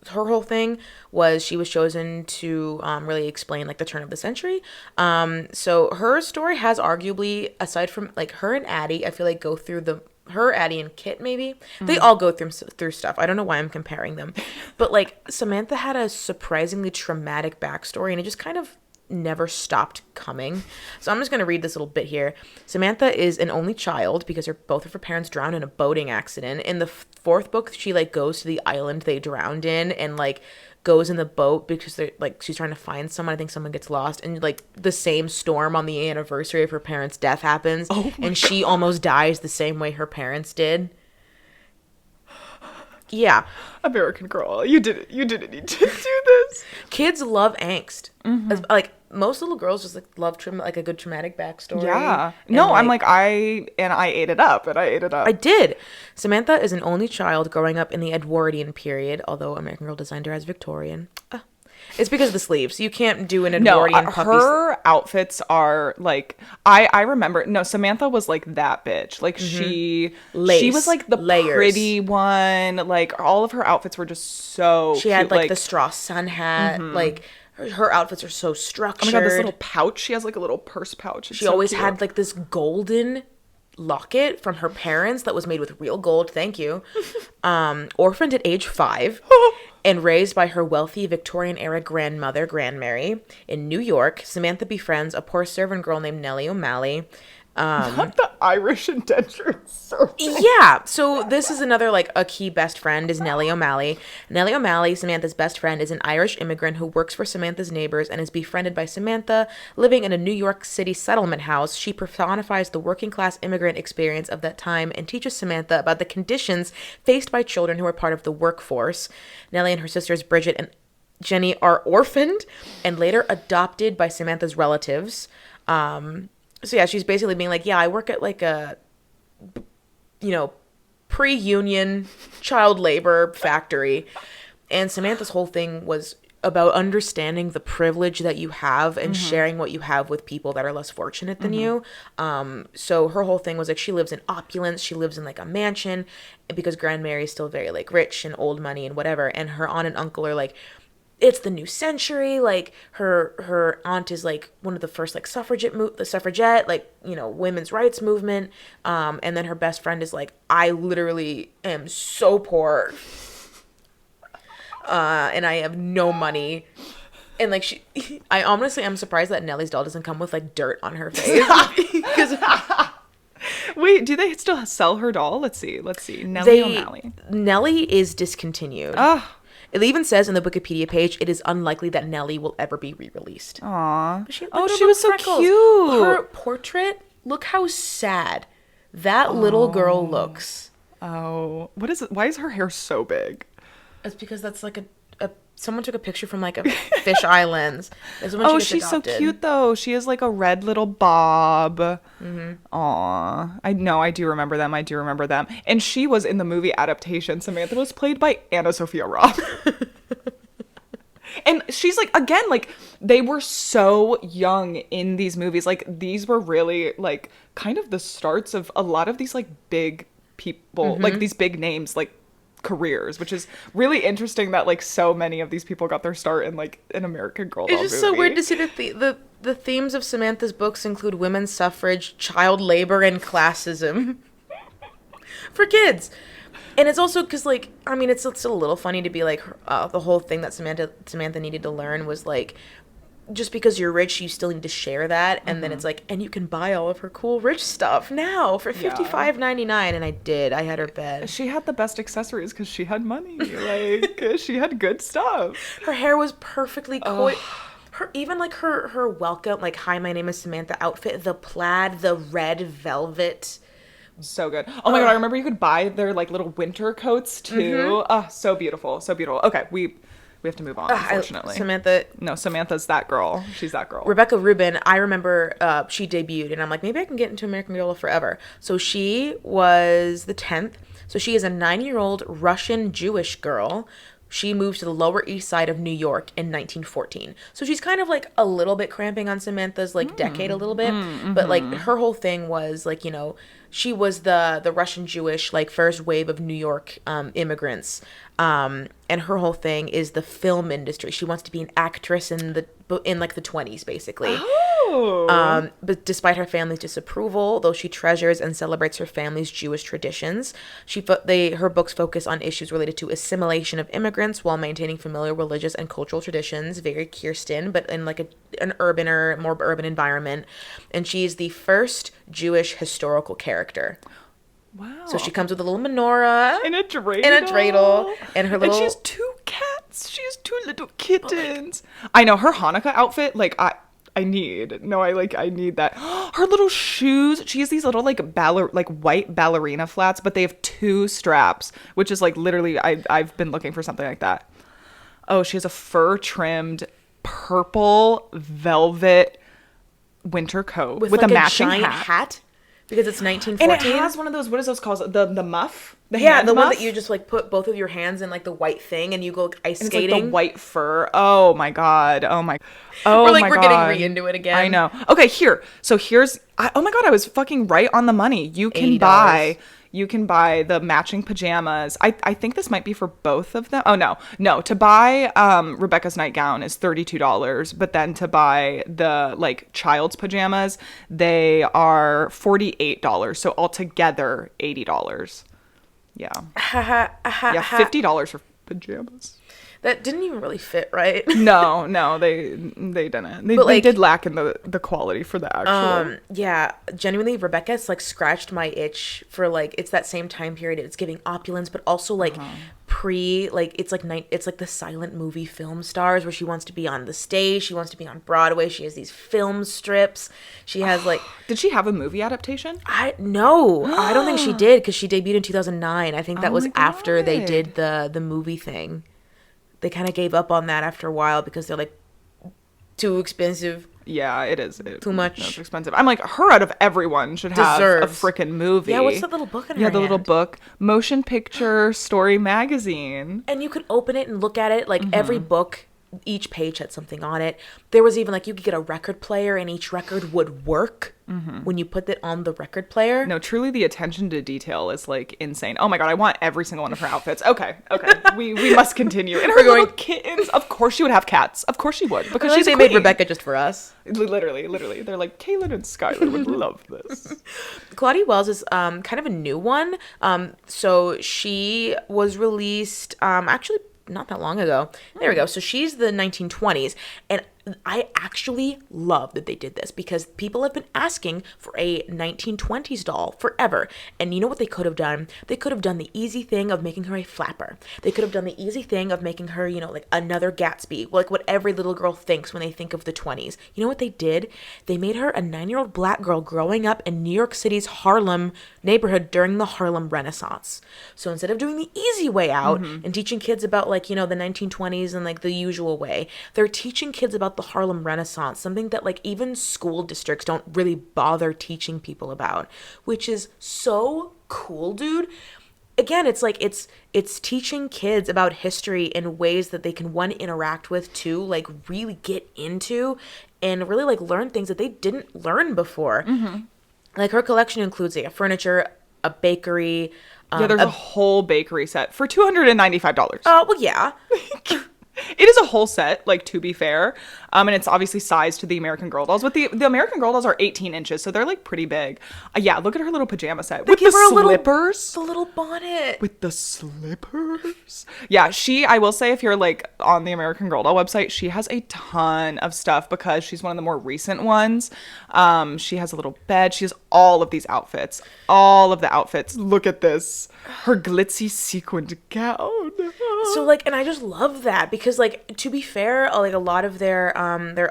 whole thing was she was chosen to really explain like the turn of the century. So her story has arguably, aside from like her and Addie, I feel like go through Addie and Kit maybe, they all go through stuff. I don't know why I'm comparing them, but like Samantha had a surprisingly traumatic backstory, and it just kind of never stopped coming. So I'm just going to read this little bit here. Samantha is an only child because both of her parents drowned in a boating accident. In the fourth book, she like goes to the island they drowned in and like goes in the boat because they're like she's trying to find someone. I think someone gets lost, and like the same storm on the anniversary of her parents' death happens, and she almost dies the same way her parents did. Yeah. American Girl, you didn't need to do this. Kids love angst. Like most little girls just like love like a good traumatic backstory. Yeah. No, like, I'm like I ate it up. I did. Samantha is an only child growing up in the Edwardian period, although American Girl designed her as Victorian. It's because of the sleeves. You can't do an Edwardian puppy. Her outfits are like I remember. No, Samantha was like that bitch. Like she was like the pretty one. Like all of her outfits were just so. She had like the straw sun hat. Like her outfits are so structured. Oh my god, this little pouch. She has like a little purse pouch. She always had like this golden locket from her parents that was made with real gold. Thank you. Orphaned at age 5 and raised by her wealthy Victorian-era grandmother, Grandmary. In New York, Samantha befriends a poor servant girl named Nellie O'Malley. Not the Irish indenture. So Yeah, so this is another, like, a key best friend is Nellie O'Malley. Nellie O'Malley, Samantha's best friend, is an Irish immigrant who works for Samantha's neighbors and is befriended by Samantha. Living in a New York City settlement house, she personifies the working class immigrant experience of that time and teaches Samantha about the conditions faced by children who are part of the workforce. Nellie and her sisters Bridget and Jenny are orphaned and later adopted by Samantha's relatives. So yeah, she's basically being like, yeah, I work at like a, pre-union child labor factory. And Samantha's whole thing was about understanding the privilege that you have and sharing what you have with people that are less fortunate than you. So her whole thing was like, she lives in opulence. She lives in like a mansion because Grandmary is still very like rich and old money and whatever. And her aunt and uncle are like, it's the new century. Like her aunt is like one of the first like suffragette, like, women's rights movement. And then her best friend is like, I literally am so poor. And I have no money. And like I honestly am surprised that Nellie's doll doesn't come with like dirt on her face. Wait, do they still sell her doll? Let's see. Nellie O'Malley. Nellie is discontinued. It even says in the Wikipedia page, it is unlikely that Nellie will ever be re-released. Aww. She was so cute. Her portrait, look how sad that little girl looks. Oh, what is it? Why is her hair so big? It's because that's like someone took a picture from like a fish islands. She's so cute though. She is like a red little bob. Aw. I do remember them. And she was in the movie adaptation. Samantha was played by Anna Sophia Robb. And she's like, again, like they were so young in these movies. Like these were really like kind of the starts of a lot of these like big people, like these big names, like careers, which is really interesting that like so many of these people got their start in like an American Girl doll movie. It's just so weird to see that the themes of Samantha's books include women's suffrage, child labor, and classism for kids. And it's also because like, I mean, it's a little funny to be like the whole thing that Samantha needed to learn was like, just because you're rich, you still need to share that. And then it's like, and you can buy all of her cool rich stuff now for $55.99. And I did. I had her bed. She had the best accessories because she had money. Like, she had good stuff. Her hair was perfectly coiffed. Her welcome, like, hi, my name is Samantha outfit, the plaid, the red velvet. So good. Oh my God, I remember you could buy their, like, little winter coats, too. Oh, so beautiful. So beautiful. Okay, we have to move on, unfortunately. Samantha's that girl. She's that girl. Rebecca Rubin, I remember she debuted, and I'm like, maybe I can get into American Girl forever. So she was the 10th. So she is a 9-year-old Russian Jewish girl. She moved to the Lower East Side of New York in 1914. So she's kind of like a little bit cramping on Samantha's like decade a little bit. But like her whole thing was like, she was the Russian Jewish like first wave of New York immigrants. And her whole thing is the film industry. She wants to be an actress in like the 20s, basically. But despite her family's disapproval, though she treasures and celebrates her family's Jewish traditions, her books focus on issues related to assimilation of immigrants while maintaining familiar religious and cultural traditions. Very Kirsten, but in like an more urban environment. And she's the first Jewish historical character. Wow. So she comes with a little menorah. In a dreidel. And her little... And she has 2 cats. She has 2 little kittens. I know. Her Hanukkah outfit, like, I need that. Her little shoes. She has these little, like, white ballerina flats, but they have 2 straps, which is, like, literally, I've been looking for something like that. Oh, she has a fur-trimmed purple velvet winter coat with like a matching giant hat. Because it's 1914. And it has one of those, what is those called? The muff? The one that you just like put both of your hands in like the white thing and you go like, ice skating. It's like the white fur. Oh my God. We're getting re-into it again. I know. Okay, oh my God, I was fucking right on the money. You can $80. buy You can buy the matching pajamas. I think this might be for both of them. Oh, no. To buy Rebecca's nightgown is $32, but then to buy the like child's pajamas, they are $48. So altogether, $80. Yeah. Yeah, $50 for pajamas. That didn't even really fit, right? No, they didn't. They did lack in the quality for the actual. Yeah, genuinely, Rebecca's like scratched my itch for like it's that same time period. It's giving opulence, but also like it's like the silent movie film stars where she wants to be on the stage, she wants to be on Broadway. She has these film strips. She has like. Did she have a movie adaptation? I don't think she did because she debuted in 2009. I think that was after they did the movie thing. They kind of gave up on that after a while because they're like too expensive. Yeah, it is. Too much. That's expensive. I'm like, her out of everyone should have a freaking movie. Yeah, what's that little book in her hand? Yeah, the little book. Motion Picture Story Magazine. And you could open it and look at it. Like every book, each page had something on it. There was even like you could get a record player and each record would work when you put it on the record player. No, truly the attention to detail is like insane. Oh my God, I want every single one of her outfits. Okay. We must continue. And her little kittens. Of course she would have cats. Of course she would. Because they made Rebecca just for us. Literally. They're like, Kaylin and Skylar would love this. Claudia Wells is kind of a new one. So she was released actually not that long ago. There we go. So she's the 1920s. And I actually love that they did this because people have been asking for a 1920s doll forever. And you know what they could have done? They could have done the easy thing of making her a flapper. They could have done the easy thing of making her, like another Gatsby, like what every little girl thinks when they think of the 20s. You know what they did? They made her a 9-year-old black girl growing up in New York City's Harlem neighborhood during the Harlem Renaissance. So instead of doing the easy way out and teaching kids about the 1920s and like the usual way, they're teaching kids about the Harlem Renaissance, something that like even school districts don't really bother teaching people about, which is so cool, dude. Again, it's like it's teaching kids about history in ways that they can interact with, two, like really get into and really like learn things that they didn't learn before. Like her collection includes a furniture, a bakery. Yeah, there's a whole bakery set for $295. Well, yeah. It is a whole set, like, to be fair. And it's obviously sized to the American Girl dolls. But the American Girl dolls are 18 inches, so they're, like, pretty big. Yeah, look at her little pajama set. With the slippers. The little bonnet. With the slippers. Yeah, I will say, if you're, like, on the American Girl doll website, she has a ton of stuff because she's one of the more recent ones. She has a little bed. She has all of these outfits. All of the outfits. Look at this. Her glitzy sequined gown. So, like, and I just love that because, like, to be fair, like, a lot of their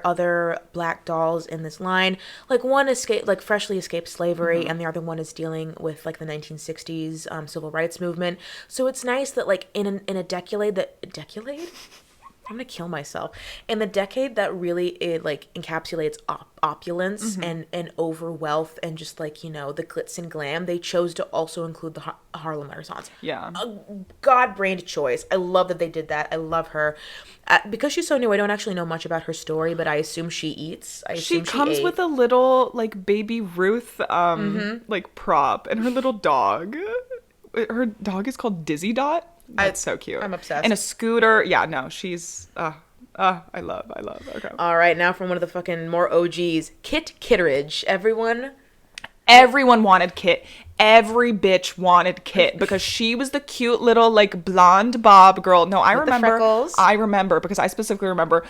other black dolls in this line, like, one freshly escaped slavery, and the other one is dealing with, like, the 1960s civil rights movement. So it's nice that, like, in a decade? I'm gonna kill myself. In the decade that really encapsulates opulence and over wealth and just like the glitz and glam, they chose to also include the Harlem Renaissance. Yeah, a God-brained choice. I love that they did that. I love her. Because she's so new, I don't actually know much about her story, but I assume she eats. She comes with a little like baby Ruth like prop and her little dog. Her dog is called Dizzy Dot. That's so cute. I'm obsessed. And a scooter. Yeah, no, she's I love. Okay. All right, now from one of the fucking more OGs, Kit Kitteridge. Everyone wanted Kit. Every bitch wanted Kit because she was the cute little like blonde bob girl. No, I remember because I specifically remember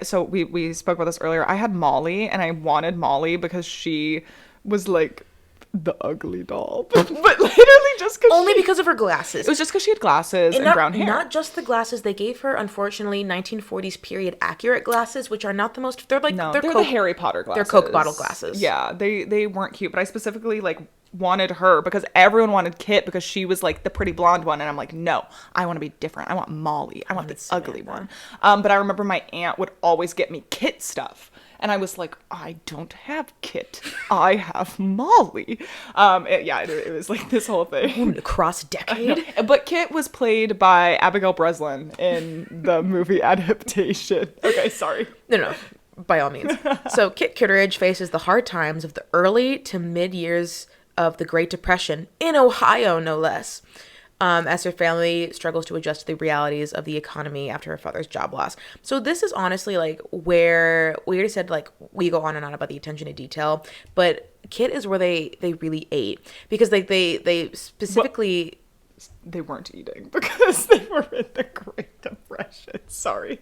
so we spoke about this earlier. I had Molly and I wanted Molly because she was like the ugly doll, but literally just because of her glasses. It was just because she had glasses and brown hair. Not just the glasses. They gave her, unfortunately, 1940s period accurate glasses, which are not the most. They're like they're the Harry Potter glasses. They're Coke bottle glasses. Yeah, they weren't cute, but I specifically like wanted her because everyone wanted Kit because she was like the pretty blonde one, and I'm like, no, I want to be different. I want Molly. I want the ugly one. But I remember my aunt would always get me Kit stuff. And I was like, I don't have Kit. I have Molly. It was like this whole thing. Cross decade. But Kit was played by Abigail Breslin in the movie adaptation. Okay, sorry. No, by all means. So Kit Kitteridge faces the hard times of the early to mid years of the Great Depression in Ohio, no less. As her family struggles to adjust to the realities of the economy after her father's job loss. So this is honestly like where we already said, like, we go on and on about the attention to detail, but Kit is where they really ate, because like they specifically they weren't eating because they were in the Great Depression. Sorry.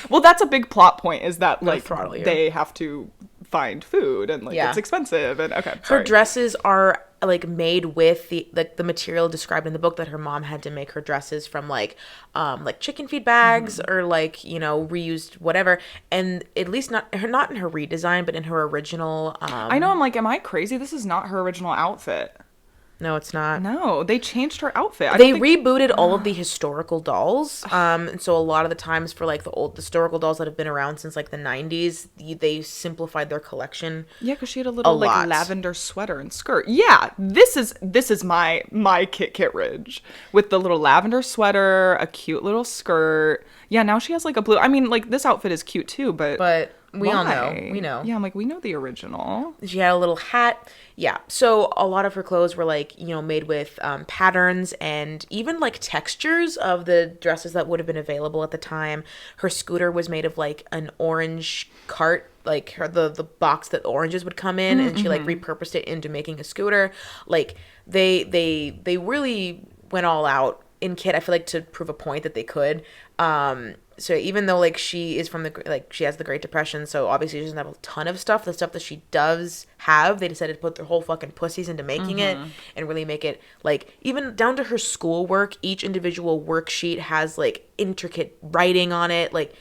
Well, that's a big plot point, is that like they have to find food and like it's expensive and Her dresses are like made with the material described in the book that her mom had to make her dresses from, like chicken feed bags or like, you know, reused whatever. And at least not in her redesign, but in her original. I know. I'm like, am I crazy? This is not her original outfit. No, it's not. No, they changed her outfit. They rebooted all of the historical dolls. And so a lot of the times for like the old historical dolls that have been around since like the 90s, they simplified their collection. Yeah, because she had a little like lavender sweater and skirt. Yeah, this is my Kit Ridge with the little lavender sweater, a cute little skirt. Yeah, now she has like a blue. I mean, like this outfit is cute too, but we all know. We know. Yeah, I'm like, we know the original. She had a little hat. Yeah. So a lot of her clothes were like, you know, made with patterns and even like textures of the dresses that would have been available at the time. Her scooter was made of like an orange cart, like the box that oranges would come in, and she like repurposed it into making a scooter. Like they really went all out in Kit, I feel like, to prove a point that they could. So even though like she is from she has the Great Depression, so obviously she doesn't have a ton of stuff. The stuff that she does have, they decided to put their whole fucking pussies into making it and really make it like, even down to her schoolwork. Each individual worksheet has like intricate writing on it. Like,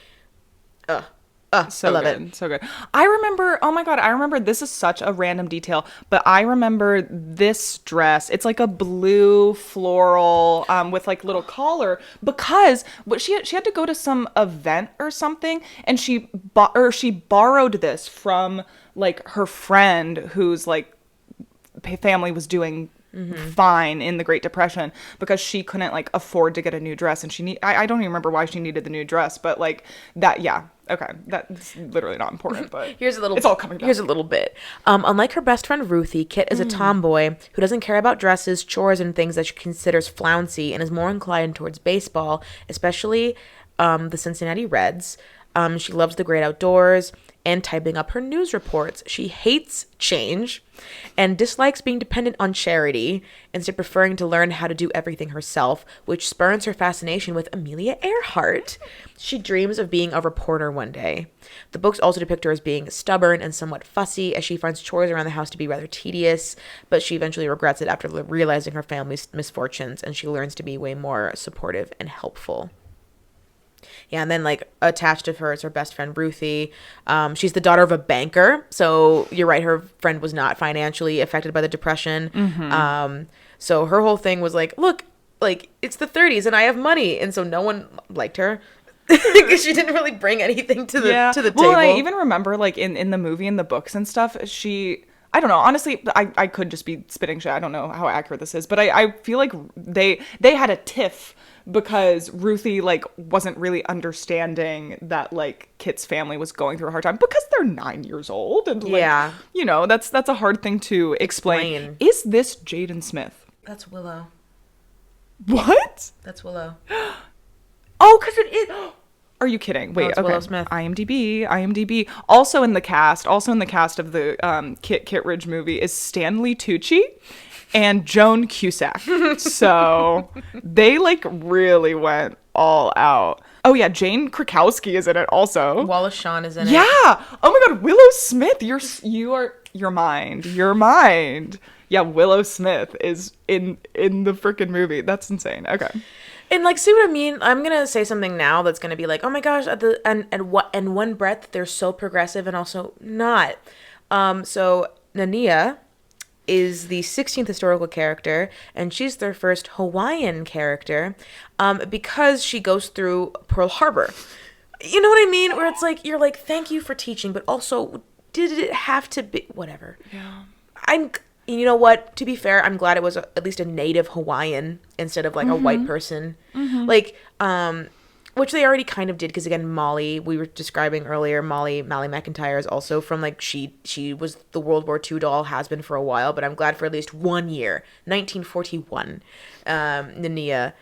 So I love it. So good. I remember, this is such a random detail, but I remember this dress. It's like a blue floral with like little collar, because she had to go to some event or something, and she borrowed this from like her friend whose like family was doing fine in the Great Depression, because she couldn't like afford to get a new dress, and I don't even remember why she needed the new dress, but like that, yeah. Okay, that's literally not important, but it's all coming back. Here's a little bit. Unlike her best friend Ruthie, Kit is a tomboy who doesn't care about dresses, chores, and things that she considers flouncy, and is more inclined towards baseball, especially the Cincinnati Reds. She loves the great outdoors and typing up her news reports. She hates change and dislikes being dependent on charity, instead preferring to learn how to do everything herself, which spurns her fascination with Amelia Earhart. She dreams of being a reporter one day. The books also depict her as being stubborn and somewhat fussy, as she finds chores around the house to be rather tedious, but she eventually regrets it after realizing her family's misfortunes, and she learns to be way more supportive and helpful. Yeah, and then like attached to her is her best friend Ruthie. She's the daughter of a banker, so you're right, her friend was not financially affected by the Depression. So her whole thing was like, look, like it's the 30s and I have money, and so no one liked her because she didn't really bring anything to the table. Well, I even remember like in the movie and the books and stuff, I don't know. Honestly, I could just be spitting shit. I don't know how accurate this is, but I feel like they had a tiff because Ruthie like wasn't really understanding that like Kit's family was going through a hard time, because they're 9 years old, and like, you know, that's a hard thing to explain. Is this Jaden Smith? That's Willow. What? That's Willow. Oh, because it is. Are you kidding? Wait, okay. Willow Smith. IMDb. Also in the cast of the Kit Ridge movie is Stanley Tucci and Joan Cusack. So they like really went all out. Oh yeah, Jane Krakowski is in it also. Wallace Shawn is in it. Yeah. Oh my God, Willow Smith. Your mind. Yeah, Willow Smith is in the freaking movie. That's insane. Okay. And like, see what I mean? I'm gonna say something now that's gonna be like, oh my gosh, and one breath they're so progressive and also not. So Nania is the 16th historical character, and she's their first Hawaiian character, because she goes through Pearl Harbor. You know what I mean? Where it's like, you're like, thank you for teaching, but also, did it have to be whatever? Yeah. You know what? To be fair, I'm glad it was at least a native Hawaiian instead of like a white person. Like, which they already kind of did, because again, Molly, we were describing earlier, Mally McIntyre is also from like, she was the World War II doll, has been for a while, but I'm glad for at least 1 year, 1941, Nania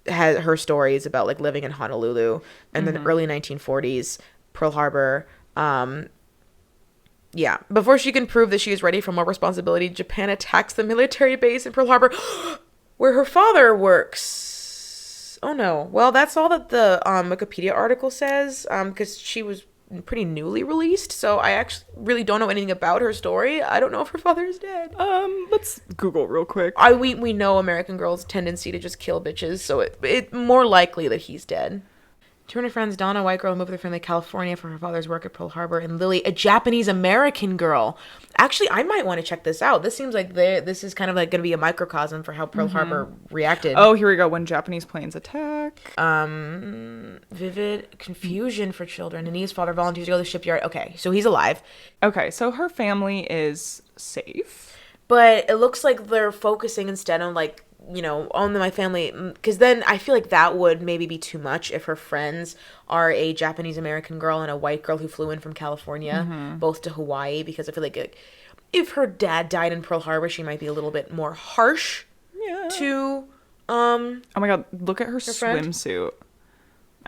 had her stories about like living in Honolulu, and then early 1940s, Pearl Harbor. Yeah, before she can prove that she is ready for more responsibility, Japan attacks the military base in Pearl Harbor, where her father works. Oh no. Well, that's all that the Wikipedia article says, because she was pretty newly released, so I actually really don't know anything about her story. I don't know if her father is dead. Let's Google real quick. We know American Girl's tendency to just kill bitches, so it more likely that he's dead. Two of her friends, Donna, a white girl, moved with her family to California for her father's work at Pearl Harbor, and Lily, a Japanese-American girl. Actually, I might want to check this out. This seems like this is kind of like going to be a microcosm for how Pearl Harbor reacted. Oh, here we go. When Japanese planes attack. Vivid confusion for children. Ania's father volunteers to go to the shipyard. Okay, so he's alive. Okay, so her family is safe. But it looks like they're focusing instead on like, you know, on my family, because then I feel like that would maybe be too much if her friends are a Japanese American girl and a white girl who flew in from California, both to Hawaii, because I feel like if her dad died in Pearl Harbor, she might be a little bit more harsh to oh my god, look at her swimsuit.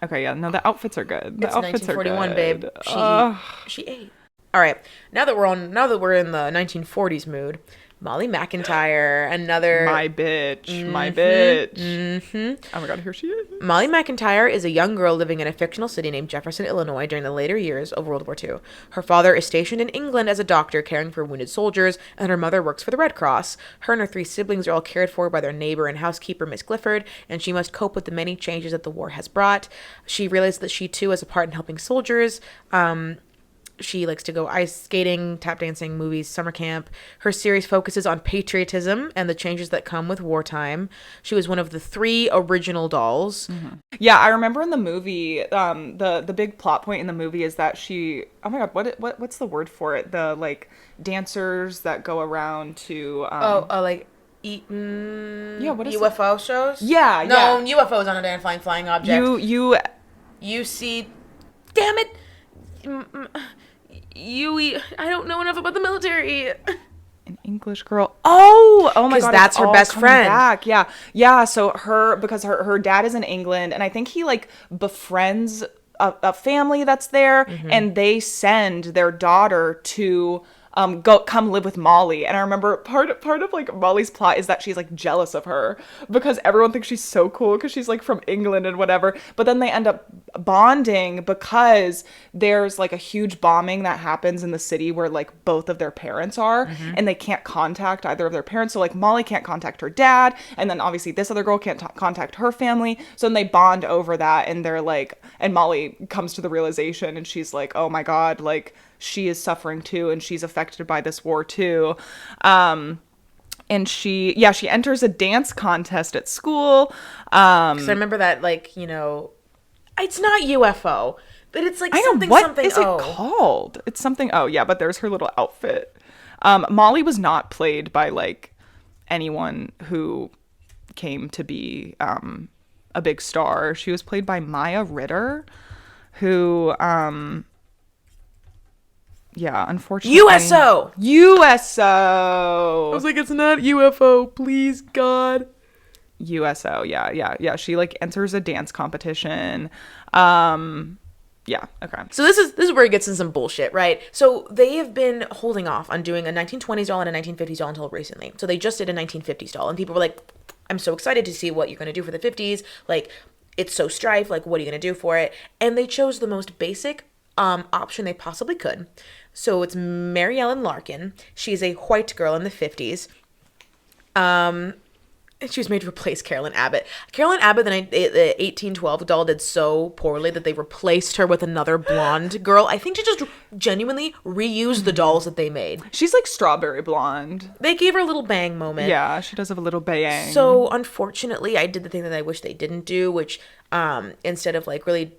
Okay, yeah, no, the outfits are good. The it's outfits 1941, are good. babe. She ate. All right, now that we're in the 1940s mood, Molly McIntyre, another... My bitch. Oh my god, here she is. Molly McIntyre is a young girl living in a fictional city named Jefferson, Illinois during the later years of World War II. Her father is stationed in England as a doctor caring for wounded soldiers, and her mother works for the Red Cross. Her and her 3 siblings are all cared for by their neighbor and housekeeper, Miss Clifford, and she must cope with the many changes that the war has brought. She realizes that she too has a part in helping soldiers. She likes to go ice skating, tap dancing, movies, summer camp. Her series focuses on patriotism and the changes that come with wartime. She was one of the 3 original dolls. Yeah, I remember in the movie, the big plot point in the movie is that she, oh my god, what's the word for it? The like dancers that go around to like what is UFO shows? Yeah, no, UFOs on a flying object. You see, damn it. I don't know enough about the military. An English girl. Oh my god, that's her best friend. Back. Yeah. So because her dad is in England, and I think he like befriends a family that's there, and they send their daughter to come live with Molly. And I remember part of like Molly's plot is that she's like jealous of her because everyone thinks she's so cool because she's like from England and whatever. But then they end up bonding because there's like a huge bombing that happens in the city where like both of their parents are, and they can't contact either of their parents. So like Molly can't contact her dad, and then obviously this other girl can't contact her family. So then they bond over that, and they're like, and Molly comes to the realization, and she's like, oh my god, like she is suffering too, and she's affected by this war too. And she enters a dance contest at school. Because I remember that, like, you know, it's not UFO, but it's like something. What is it called? It's something. Oh yeah, but there's her little outfit. Molly was not played by like anyone who came to be a big star. She was played by Maya Ritter, who yeah, unfortunately. USO! I was like, it's not UFO, please, God. USO, yeah. She, like, enters a dance competition. Yeah, okay. So this is where it gets in some bullshit, right? So they have been holding off on doing a 1920s doll and a 1950s doll until recently. So they just did a 1950s doll, and people were like, I'm so excited to see what you're going to do for the 50s. Like, it's so strife. Like, what are you going to do for it? And they chose the most basic option they possibly could. So it's Mary Ellen Larkin. She's a white girl in the 50s. And she was made to replace Carolyn Abbott. Carolyn Abbott, the 1812 doll, did so poorly that they replaced her with another blonde girl. I think she just genuinely reused the dolls that they made. She's like strawberry blonde. They gave her a little bang moment. Yeah, she does have a little bang. So unfortunately, I did the thing that I wish they didn't do, which instead of like really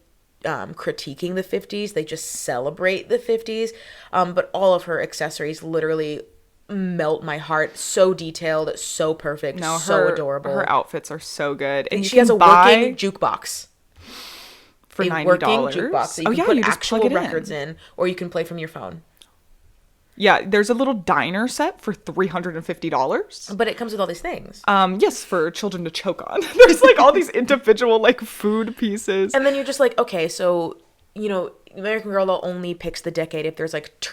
critiquing the 50s, they just celebrate the 50s. But all of her accessories literally melt my heart. So detailed, so perfect, so adorable. Her outfits are so good. And she has a working jukebox. For a $90. working jukebox that you can put you just plug actual it records in, or you can play from your phone. Yeah, there's a little diner set for $350. But it comes with all these things. Yes, for children to choke on. There's like all these individual like food pieces. And then you're just like, okay, so, you know, American Girl doll only picks the decade if there's like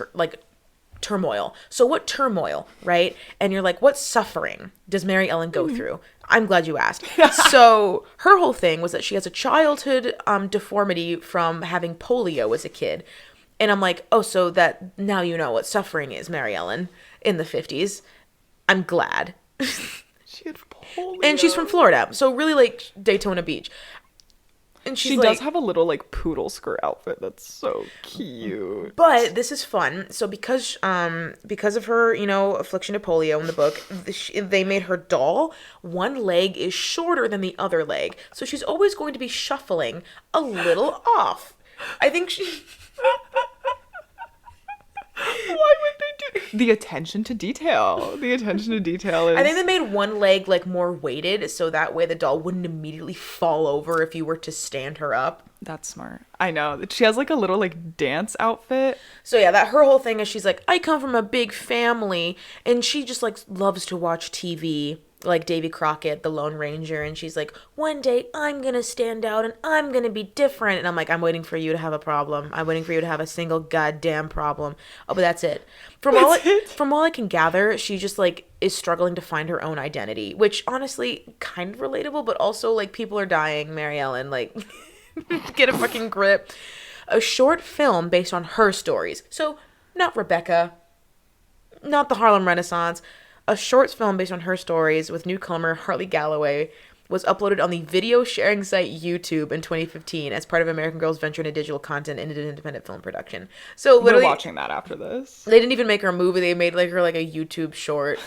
turmoil. So what turmoil, right? And you're like, what suffering does Mary Ellen go through? I'm glad you asked. So her whole thing was that she has a childhood deformity from having polio as a kid. And I'm like, oh, so that now you know what suffering is, Mary Ellen, in the 50s. I'm glad. She had polio. And she's from Florida, so really like Daytona Beach. And she does have a little like poodle skirt outfit that's so cute. But this is fun. So because of her, you know, affliction to polio in the book, they made her doll. One leg is shorter than the other leg, so she's always going to be shuffling a little off. I think she. Why would they do the attention to detail? The attention to detail is. I think they made one leg like more weighted, so that way the doll wouldn't immediately fall over if you were to stand her up. That's smart. I know. She has like a little like dance outfit. So yeah, that her whole thing is she's like, I come from a big family, and she just like loves to watch TV. Like Davy Crockett, the Lone Ranger, and she's like, one day I'm gonna stand out and I'm gonna be different. And I'm like, I'm waiting for you to have a problem. I'm waiting for you to have a single goddamn problem. Oh, but that's it. From all I can gather, she just like is struggling to find her own identity, which honestly kind of relatable, but also like people are dying. Mary Ellen, like, get a fucking grip. A short film based on her stories. So not Rebecca, not the Harlem Renaissance. A short film based on her stories with newcomer Hartley Galloway was uploaded on the video sharing site YouTube in 2015 as part of American Girl's venture into digital content and independent film production. So literally, we're watching that after this. They didn't even make her a movie; they made like her like a YouTube short,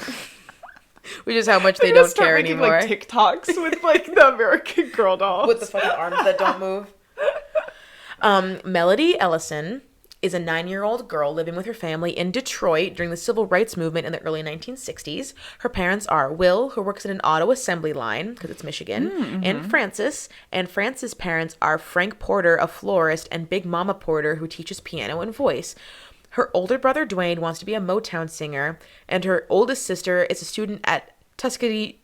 which is how much they don't care making, anymore. Like TikToks with like the American Girl dolls with the fucking arms that don't move. Melody Ellison is a 9-year-old girl living with her family in Detroit during the civil rights movement in the early 1960s. Her parents are Will, who works at an auto assembly line, because it's Michigan, and Frances. And Frances' parents are Frank Porter, a florist, and Big Mama Porter, who teaches piano and voice. Her older brother, Dwayne, wants to be a Motown singer, and her oldest sister is a student at Tuskegee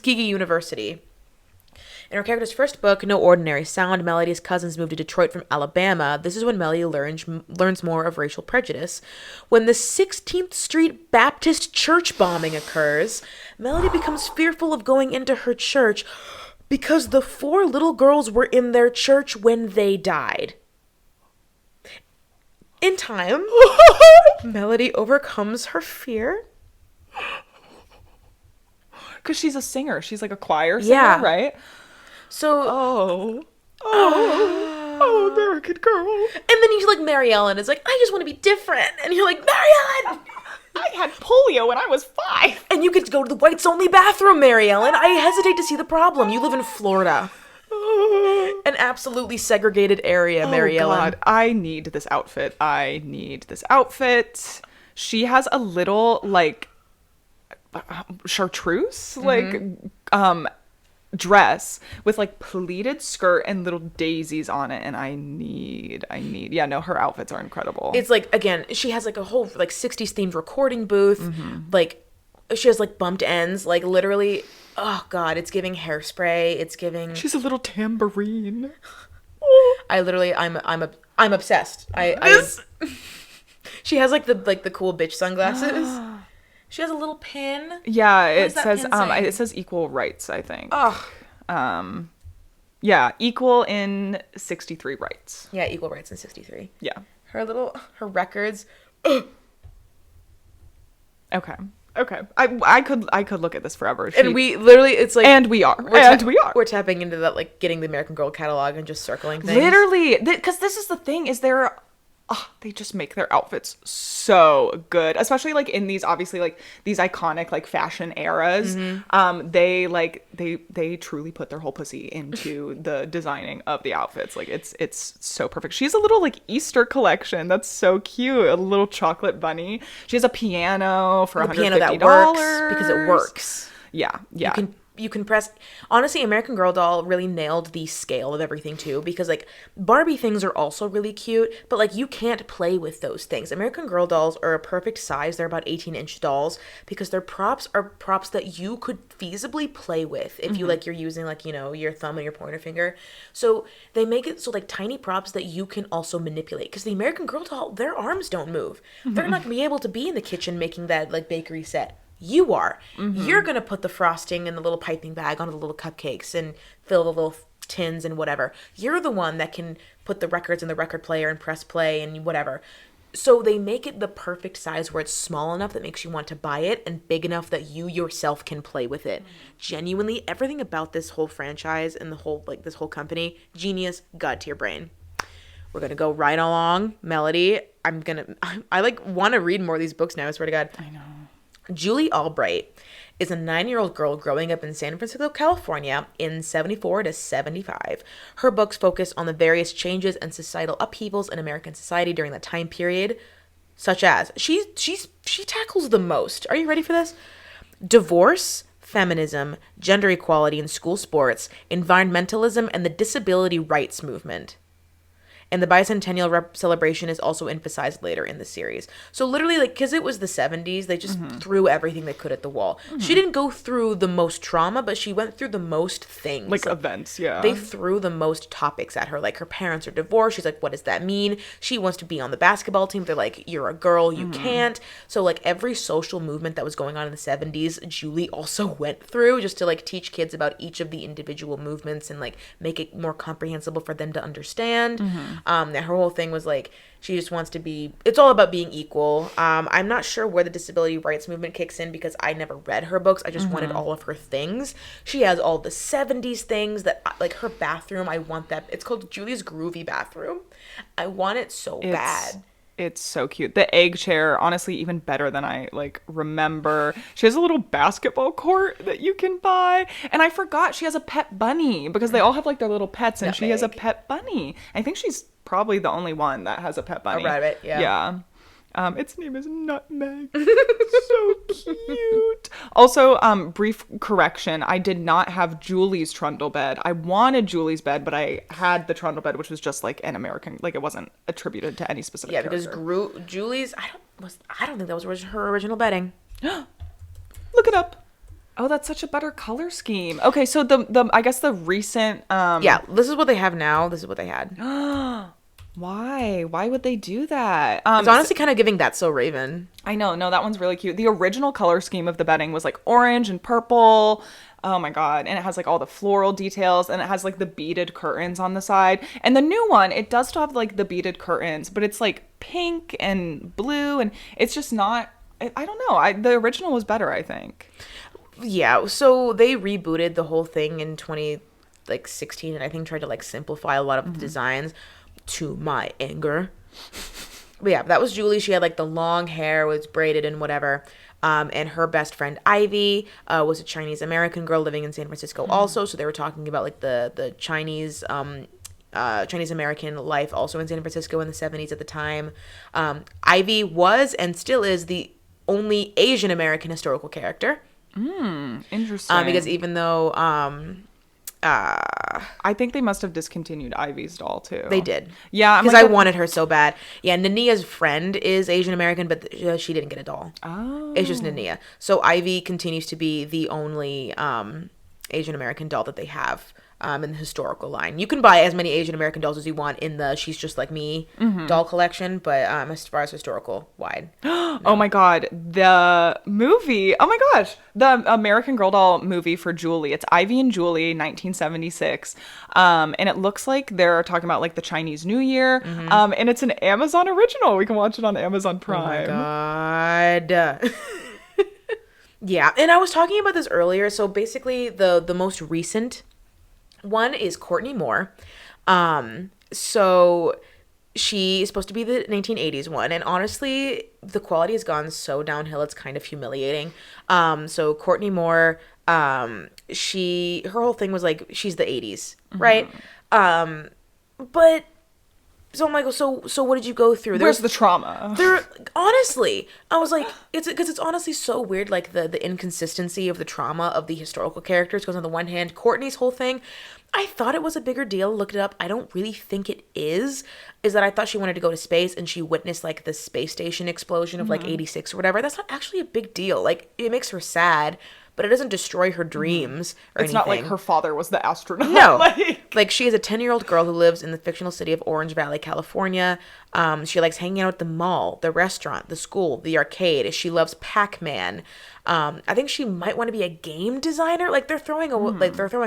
University. In her character's first book, No Ordinary Sound, Melody's cousins moved to Detroit from Alabama. This is when Melody learns more of racial prejudice. When the 16th Street Baptist church bombing occurs, Melody becomes fearful of going into her church because the 4 little girls were in their church when they died. In time, Melody overcomes her fear. Because she's a singer. She's like a choir singer, right? So, American Girl. And then you like Mary Ellen is like, I just want to be different. And you're like, Mary Ellen! I had polio when I was 5. And you could go to the whites only bathroom, Mary Ellen. I hesitate to see the problem. You live in Florida. An absolutely segregated area, Mary Ellen. God, I need this outfit. She has a little like chartreuse, like dress with like pleated skirt and little daisies on it, and I need her outfits are incredible. It's like, again, she has like a whole like 60s themed recording booth, like she has like bumped ends, like literally, oh god, it's giving Hairspray, it's giving, she's a little tambourine. I'm obsessed. She has like the cool bitch sunglasses. She has a little pin. Yeah, it says equal rights, I think. Oh. Yeah, equal in 63 rights. Yeah, equal rights in 63. Yeah. Her records. Okay. I could look at this forever. And we literally, it's like, and we are. We're tapping into that, like getting the American Girl catalog and just circling things. Literally, because this is the thing, is they just make their outfits so good, especially like in these, obviously, like these iconic like fashion eras. They truly put their whole pussy into the designing of the outfits. Like it's so perfect. She has a little like Easter collection that's so cute, a little chocolate bunny. She has a piano for $150. Piano that works because it works. Yeah. you can press. Honestly, American Girl doll really nailed the scale of everything too, because like Barbie things are also really cute, but like you can't play with those things. American Girl dolls are a perfect size. They're about 18-inch dolls because their props are props that you could feasibly play with if you like you're using like, you know, your thumb and your pointer finger. So they make it so like tiny props that you can also manipulate, because the American Girl doll, their arms don't move. They're not gonna be able to be in the kitchen making that like bakery set. You are. You're gonna put the frosting in the little piping bag onto the little cupcakes and fill the little tins and whatever. You're the one that can put the records in the record player and press play and whatever. So they make it the perfect size where it's small enough that makes you want to buy it and big enough that you yourself can play with it. Genuinely, everything about this whole franchise and the whole like this whole company, genius, gut to your brain. We're gonna go right along. Melody, I like want to read more of these books now, I swear to God. I know. Julie Albright is a 9-year-old girl growing up in San Francisco, California in 74 to 75. Her books focus on the various changes and societal upheavals in American society during that time period, such as she tackles the most. Are you ready for this? Divorce, feminism, gender equality in school sports, environmentalism, and the disability rights movement. And the bicentennial celebration is also emphasized later in the series. So literally, like, because it was the 70s, they just threw everything they could at the wall. She didn't go through the most trauma, but she went through the most things. Like events, yeah. They threw the most topics at her. Like, her parents are divorced. She's like, what does that mean? She wants to be on the basketball team. They're like, you're a girl, you can't. So, like, every social movement that was going on in the 70s, Julie also went through just to, like, teach kids about each of the individual movements and, like, make it more comprehensible for them to understand. That her whole thing was like she just wants to be, it's all about being equal. I'm not sure where the disability rights movement kicks in because I never read her books. I just wanted all of her things. She has all the 70s things that, like, her bathroom, I want that. It's called Julie's Groovy Bathroom. I want it so bad. It's so cute. The egg chair, honestly, even better than I like remember. She has a little basketball court that you can buy. And I forgot she has a pet bunny because they all have like their little pets, and she has a pet bunny. I think she's probably the only one that has a pet bunny. A rabbit, yeah. Yeah. Its name is Nutmeg. So cute. Also, brief correction. I did not have Julie's trundle bed. I wanted Julie's bed, but I had the trundle bed, which was just like an American, like it wasn't attributed to any specific character. Because Julie's, I don't think that was her original bedding. Look it up. Oh, that's such a better color scheme. Okay, so the I guess the recent yeah, this is what they have now. This is what they had. Why would they do that? It's honestly kind of giving That's So Raven. I know. No, that one's really cute. The original color scheme of the bedding was like orange and purple. Oh my God. And it has like all the floral details, and it has like the beaded curtains on the side. And the new one, it does still have like the beaded curtains, but it's like pink and blue, and it's just not, I don't know. The original was better, I think. Yeah. So they rebooted the whole thing in 2016, and I think tried to like simplify a lot of the designs, to my anger. But yeah, that was Julie. She had like the long hair, was braided and whatever. And her best friend Ivy was a Chinese American girl living in San Francisco also. So they were talking about like the Chinese American life also in San Francisco in the 70s at the time. Ivy was and still is the only Asian American historical character. Interesting. Because even though I think they must have discontinued Ivy's doll too. They did. Yeah, because I wanted her so bad. Yeah, Nania's friend is Asian American, but she didn't get a doll. Oh, it's just Nania. So Ivy continues to be the only Asian American doll that they have in the historical line. You can buy as many Asian American dolls as you want in the She's Just Like Me doll collection, but as far as historical wide. No. Oh my God, the movie. Oh my gosh, the American Girl doll movie for Julie. It's Ivy and Julie, 1976. And it looks like they're talking about like the Chinese New Year. And it's an Amazon original. We can watch it on Amazon Prime. Oh my God. Yeah, and I was talking about this earlier. So basically the most recent one is Courtney Moore. So she is supposed to be the 1980s one, and honestly, the quality has gone so downhill, it's kind of humiliating. So Courtney Moore, her whole thing was like, she's the 80s, right? But So I'm like, so what did you go through? Where's the trauma? Honestly, I was like, it's because it's honestly so weird, like the inconsistency of the trauma of the historical characters. Because on the one hand, Courtney's whole thing, I thought it was a bigger deal. Looked it up. I don't really think it is. Is that I thought she wanted to go to space and she witnessed like the space station explosion of like 86 or whatever. That's not actually a big deal. Like it makes her sad, but it doesn't destroy her dreams or It's anything. not like her father was the astronaut. No. Like she is a 10-year-old girl who lives in the fictional city of Orange Valley, California. She likes hanging out at the mall, the restaurant, the school, the arcade. She loves Pac-Man. I think she might want to be a game designer. Like they're throwing a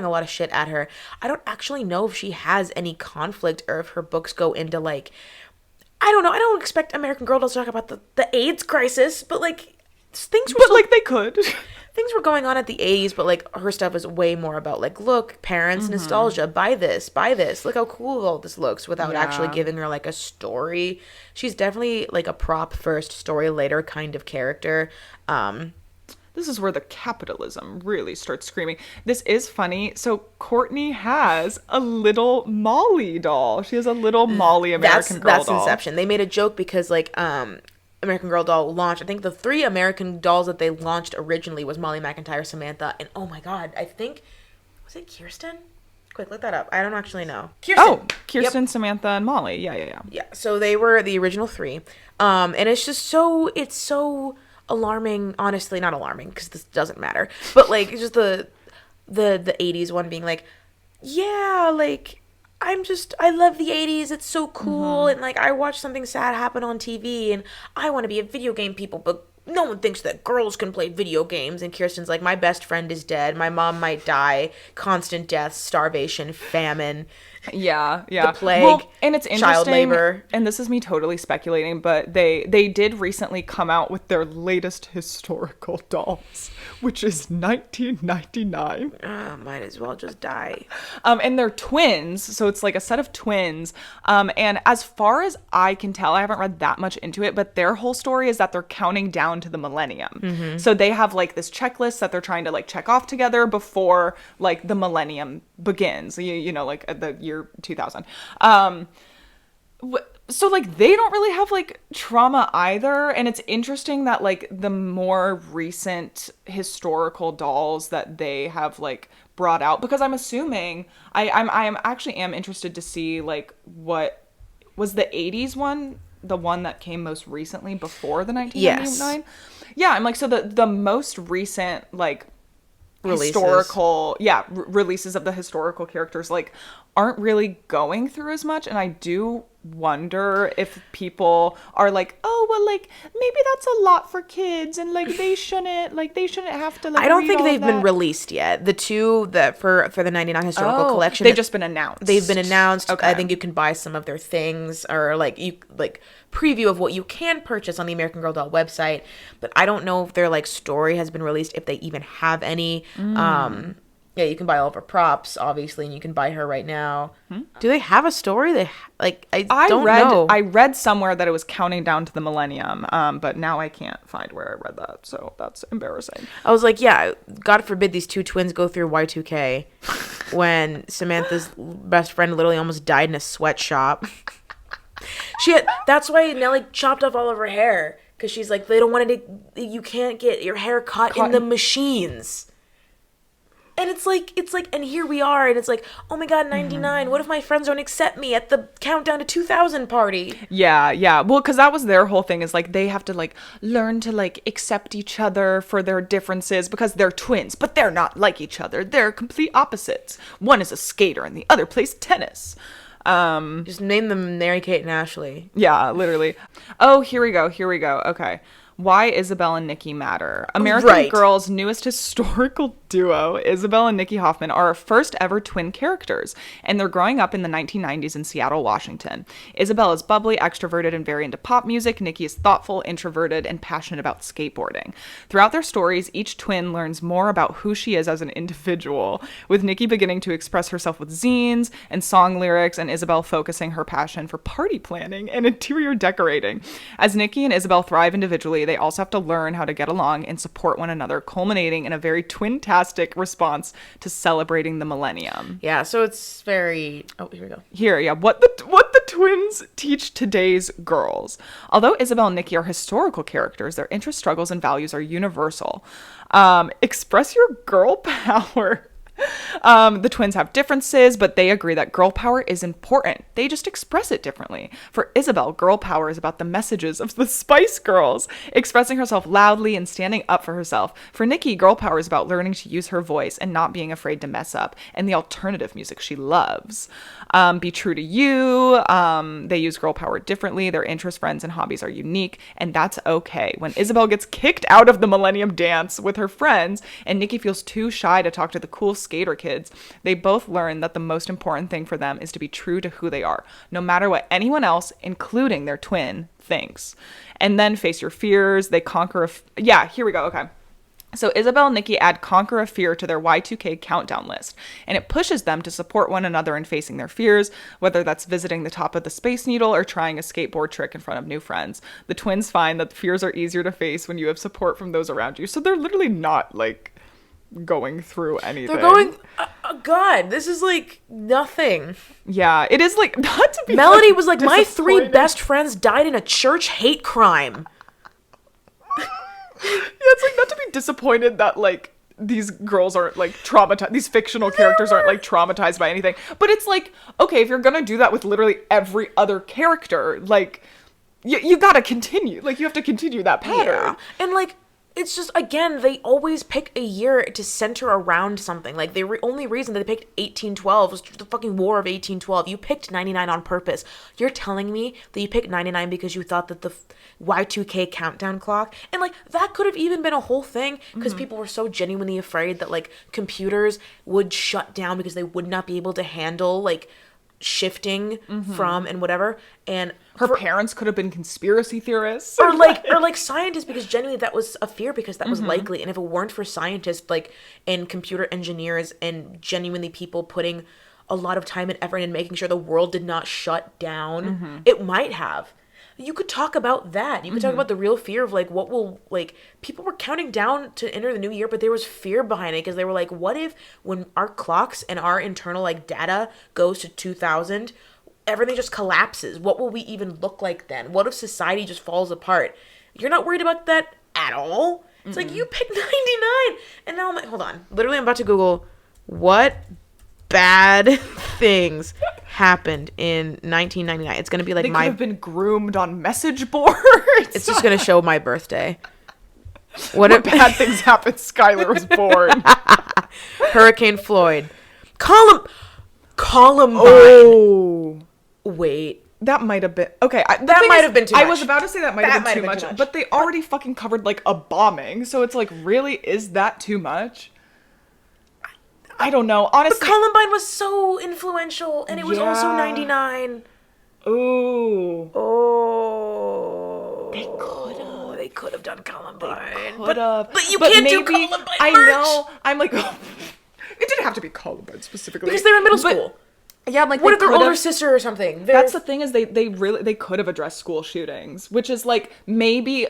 lot of shit at her. I don't actually know if she has any conflict or if her books go into like, I don't know. I don't expect American Girl to talk about the AIDS crisis, but like things were like they could. Things were going on at the 80s, but like her stuff is way more about like, look, parents, nostalgia, buy this, look how cool all this looks, without actually giving her like a story. She's definitely like a prop first, story later kind of character. This is where the capitalism really starts screaming. This is funny. So Courtney has a little Molly doll. She has a little Molly American Girl doll. That's Inception. They made a joke because like American Girl doll launched. I think the 3 American dolls that they launched originally was Molly McIntyre, Samantha, and oh my god, I think, was it Kirsten? Quick, look that up. I don't actually know. Kirsten, yep. Samantha, and Molly. Yeah. Yeah, so they were the original 3. And it's just so alarming. Honestly, not alarming, because this doesn't matter. But like, it's just the 80s one being like, yeah, like, I love the 80s. It's so cool. And like, I watched something sad happen on TV and I want to be a video game people, but no one thinks that girls can play video games. And Kirsten's like, my best friend is dead. My mom might die. Constant death, starvation, famine. Yeah. The plague, and it's interesting, child labor. And this is me totally speculating, but they did recently come out with their latest historical dolls, which is 1999. Might as well just die. And they're twins, so it's like a set of twins. And as far as I can tell, I haven't read that much into it, but their whole story is that they're counting down to the millennium. So they have like this checklist that they're trying to like check off together before like the millennium begins. You know, like the year 2000. So like they don't really have like trauma either, and it's interesting that like the more recent historical dolls that they have like brought out, because I'm assuming I'm actually am interested to see like what was the 80s one, the one that came most recently before the 1999. Yeah, I'm like, so the most recent like releases. Historical releases of the historical characters like aren't really going through as much, and I do wonder if people are like, oh well, like maybe that's a lot for kids and like they shouldn't have to like I don't think they've been released yet. The 2 that for the 99 historical collection, they've just been announced. Okay. I think you can buy some of their things, or like you like preview of what you can purchase on the American Girl doll website, but I don't know if their like story has been released, if they even have any. Yeah, you can buy all of her props, obviously, and you can buy her right now. Do they have a story? I don't know. I read somewhere that it was counting down to the millennium, but now I can't find where I read that, so that's embarrassing. I was like, yeah, God forbid these 2 twins go through Y2K when Samantha's best friend literally almost died in a sweatshop. That's why Nellie chopped off all of her hair, because she's like, they don't want you can't get your hair caught in the machines. And it's like, and here we are, and it's like, oh my god, 99. What if my friends don't accept me at the countdown to 2000 party? Yeah. Well, because that was their whole thing, is like they have to like learn to like accept each other for their differences, because they're twins, but they're not like each other. They're complete opposites. One is a skater, and the other plays tennis. Just name them Mary-Kate and Ashley. Yeah, literally. Oh, here we go. Okay. Why Isabel and Nikki matter. American Girl's newest historical duo, Isabel and Nikki Hoffman, are our first ever twin characters, and they're growing up in the 1990s in Seattle, Washington. Isabel is bubbly, extroverted, and very into pop music. Nikki is thoughtful, introverted, and passionate about skateboarding. Throughout their stories, each twin learns more about who she is as an individual, with Nikki beginning to express herself with zines and song lyrics, and Isabel focusing her passion for party planning and interior decorating. As Nikki and Isabel thrive individually, they also have to learn how to get along and support one another, culminating in a very twin-tastic response to celebrating the millennium. Yeah, so it's very... Oh, here we go. Here, yeah. What the twins teach today's girls? Although Isabel and Nikki are historical characters, their interests, struggles, and values are universal. Express your girl power. The twins have differences, but they agree that girl power is important. They just express it differently. For Isabel, girl power is about the messages of the Spice Girls, expressing herself loudly and standing up for herself. For Nikki, girl power is about learning to use her voice and not being afraid to mess up, and the alternative music she loves. Be true to you. They use girl power differently. Their interests, friends, and hobbies are unique, and that's okay. When Isabel gets kicked out of the Millennium Dance with her friends, and Nikki feels too shy to talk to the cool skater kids, they both learn that the most important thing for them is to be true to who they are, no matter what anyone else, including their twin, thinks. And then face your fears. They conquer yeah, here we go. Okay. So Isabel and Nikki add conquer a fear to their Y2K countdown list, and it pushes them to support one another in facing their fears, whether that's visiting the top of the Space Needle or trying a skateboard trick in front of new friends. The twins find that the fears are easier to face when you have support from those around you. So they're literally not like going through anything. They're going, God, this is like nothing. Yeah, it is like, not to be Melody was like, my 3 best friends died in a church hate crime. Yeah, it's like not to be disappointed that like these girls aren't like traumatized, these fictional characters aren't like traumatized by anything, but it's like, okay, if you're gonna do that with literally every other character, like you gotta continue, like you have to continue that pattern. Yeah. And like, it's just, again, they always pick a year to center around something. Like, the only reason that they picked 1812 was the fucking War of 1812. You picked 99 on purpose. You're telling me that you picked 99 because you thought that the Y2K countdown clock, and, like, that could have even been a whole thing because people were so genuinely afraid that, like, computers would shut down because they would not be able to handle, like, shifting from and whatever. And her parents could have been conspiracy theorists or like scientists, because genuinely that was a fear, because that was likely. And if it weren't for scientists like and computer engineers and genuinely people putting a lot of time and effort in making sure the world did not shut down, it might have. You could talk about that. You could talk about the real fear of like what will, like, people were counting down to enter the new year, but there was fear behind it because they were like, what if when our clocks and our internal like data goes to 2000, everything just collapses? What will we even look like then? What if society just falls apart? You're not worried about that at all. It's like, you picked 99. And now I'm like, hold on. Literally, I'm about to Google what bad things happened in 1999. It's going to be like they could have been groomed on message boards. It's just going to show my birthday. What bad things happened? Skylar was born. Hurricane Floyd. Columbine. Oh. Wait. That might have been... Okay, that might have been too much. I was about to say that might have been too much. But they already fucking covered, like, a bombing. So it's like, really? Is that too much? I don't know. Honestly... But Columbine was so influential. And it was also 99. Ooh. Oh. They could have done Columbine. But you can't do Columbine I know. I'm like... it didn't have to be Columbine specifically. Because they were in middle school. Yeah, I'm like, what if their older sister or something? That's the thing, is they could have addressed school shootings, which is like, maybe,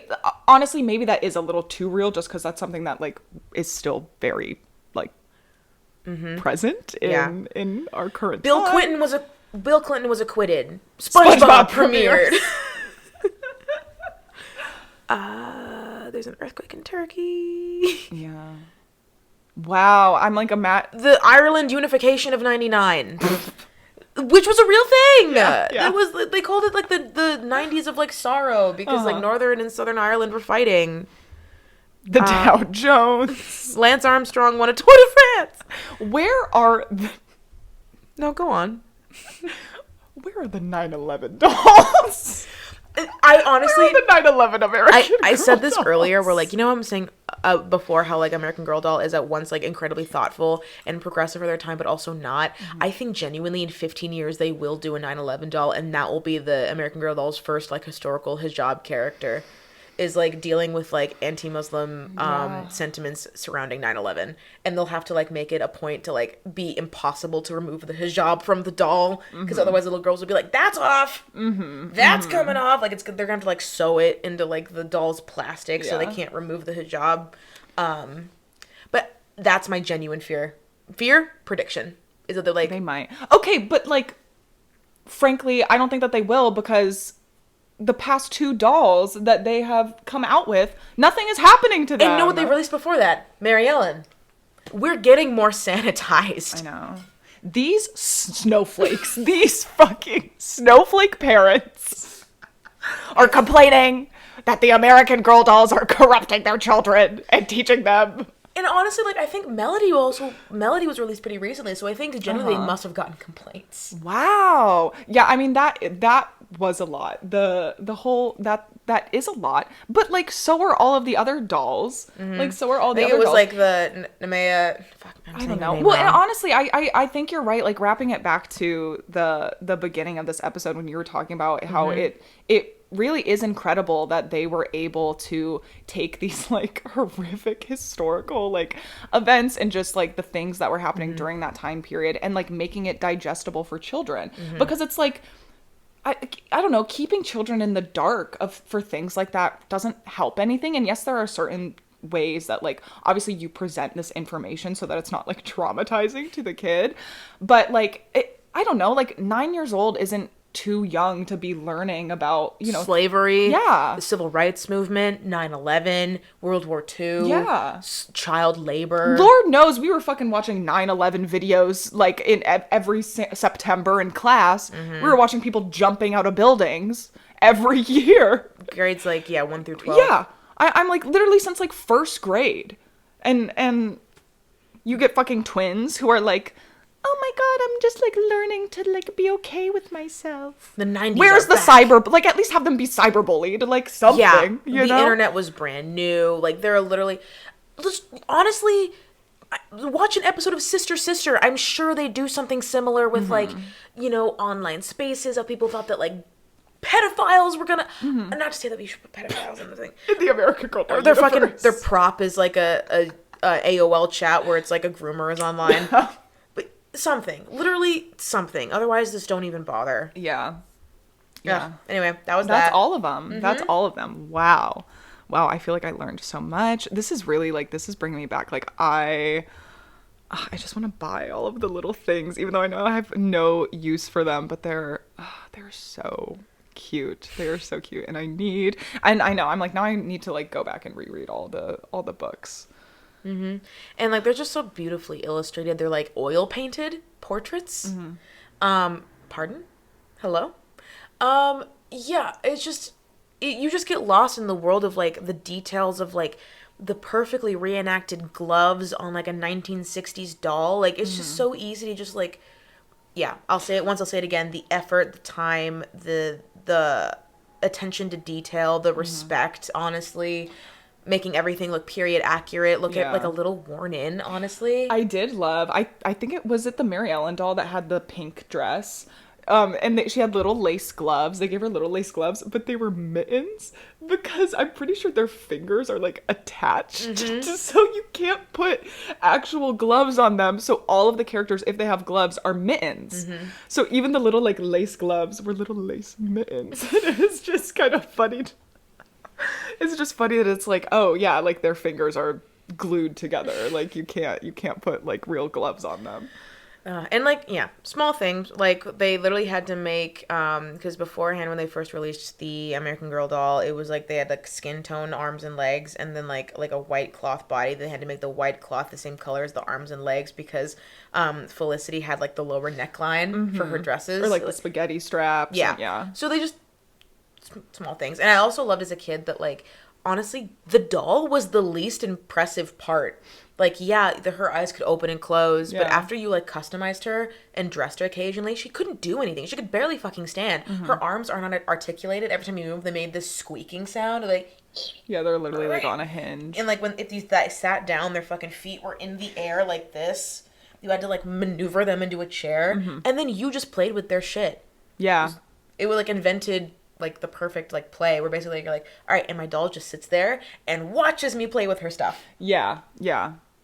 honestly, maybe that is a little too real, just because that's something that like is still very like present in our current Bill time. Clinton was acquitted. SpongeBob premiered. There's an earthquake in Turkey. Yeah. Wow, I'm like the Ireland unification of 99. Which was a real thing. Yeah. It was, they called it like the 90s of like sorrow, because like Northern and Southern Ireland were fighting. The Dow Jones. Lance Armstrong won a Tour de France. Where are No, go on. Where are the 9/11 dolls? I honestly, the 9/11 American I said this dolls. earlier, where like, you know, I'm saying before how like American Girl doll is at once like incredibly thoughtful and progressive for their time, but also not. I think genuinely in 15 years they will do a 9/11 doll, and that will be the American Girl doll's first like historical hijab character, is like dealing with like anti-Muslim sentiments surrounding 9/11, and they'll have to like make it a point to like be impossible to remove the hijab from the doll, because otherwise the little girls will be like, that's off, that's coming off, like they're gonna have to like sew it into like the doll's plastic so they can't remove the hijab. But that's my genuine prediction, is that they're like, they might. Okay, but like, frankly, I don't think that they will, because the past 2 dolls that they have come out with, nothing is happening to them. And you know what they released before that? Mary Ellen. We're getting more sanitized. I know. These snowflakes, these fucking snowflake parents are complaining that the American Girl dolls are corrupting their children and teaching them. And honestly, like, I think Melody was released pretty recently, so I think generally they must have gotten complaints. Wow. Yeah, I mean, that was a lot. The whole, that is a lot. But, like, so are all of the other dolls. Mm-hmm. Like, so are all the other dolls. I think it was, like, the Nemea... Fuck, I don't know. Well, and honestly, I think you're right. Like, wrapping it back to the beginning of this episode when you were talking about how it really is incredible that they were able to take these, like, horrific historical, like, events and just, like, the things that were happening during that time period and, like, making it digestible for children. Because it's like, I don't know, keeping children in the dark for things like that doesn't help anything. And yes, there are certain ways that, like, obviously you present this information so that it's not, like, traumatizing to the kid. But, like, I don't know, like, 9 years old isn't too young to be learning about, you know, slavery, the civil rights movement, 9/11, World War II, child labor. Lord knows we were fucking watching 9/11 videos, like, in every September in class. We were watching people jumping out of buildings every year. Grades, like, 1 through 12. Yeah, I'm like literally since, like, first grade, and you get fucking twins who are like, oh my god, I'm just, like, learning to, like, be okay with myself. The 90s. Where's the cyber? Like, at least have them be cyberbullied, like, something. Yeah, you know? The internet was brand new. Like, they're literally, just honestly, watch an episode of Sister Sister. I'm sure they do something similar with like, you know, online spaces. Of people thought that, like, pedophiles were gonna. Not to say that we should put pedophiles in the thing. In the American Girl Or their prop is like a AOL chat where it's like a groomer is online. Something. Literally something. Otherwise, just don't even bother. Yeah. Anyway, That's all of them. That's all of them. Wow. I feel like I learned so much. This is really, like, this is bringing me back. Like, I just want to buy all of the little things, even though I know I have no use for them, but they're so cute. They are so cute. And I know, I'm like, now I need to, like, go back and reread all the books. And, like, they're just so beautifully illustrated. They're, like, oil painted portraits. Pardon? Hello? Yeah, it's just, you just get lost in the world of, like, the details of, like, the perfectly reenacted gloves on, like, a 1960s doll. Like, it's just so easy to just, like, I'll say it once, I'll say it again. The effort, the time, the attention to detail, the respect, honestly. Making everything look period accurate, look at, like, a little worn in, honestly. I did love, I think it was the Mary Ellen doll that had the pink dress. And she had little lace gloves. They gave her little lace gloves, but they were mittens because I'm pretty sure their fingers are, like, attached. So you can't put actual gloves on them. So all of the characters, if they have gloves, are mittens. So even the little, like, lace gloves were little lace mittens. It's just kind of funny. It's just funny that it's like, oh yeah, like, their fingers are glued together. Like, you can't put, like, real gloves on them. And, like, small things. Like, they literally had to make, because beforehand when they first released the American Girl doll, it was like they had, like, skin tone arms and legs, and then like a white cloth body. They had to make the white cloth the same color as the arms and legs because Felicity had, like, the lower neckline for her dresses, or, like, the spaghetti straps. Yeah. So they just small things. And I also loved as a kid that, like, honestly, the doll was the least impressive part. Like, her eyes could open and close, but after you, like, customized her and dressed her occasionally, she couldn't do anything. She could barely fucking stand. Her arms are not articulated. Every time you move, they made this squeaking sound. Like, yeah, they're literally, like, on a hinge. And, like, if you sat down, their fucking feet were in the air like this. You had to, like, maneuver them into a chair. And then you just played with their shit. Yeah. It was, like, invented, like, the perfect, like, play where basically you're like, all right, and my doll just sits there and watches me play with her stuff. Yeah.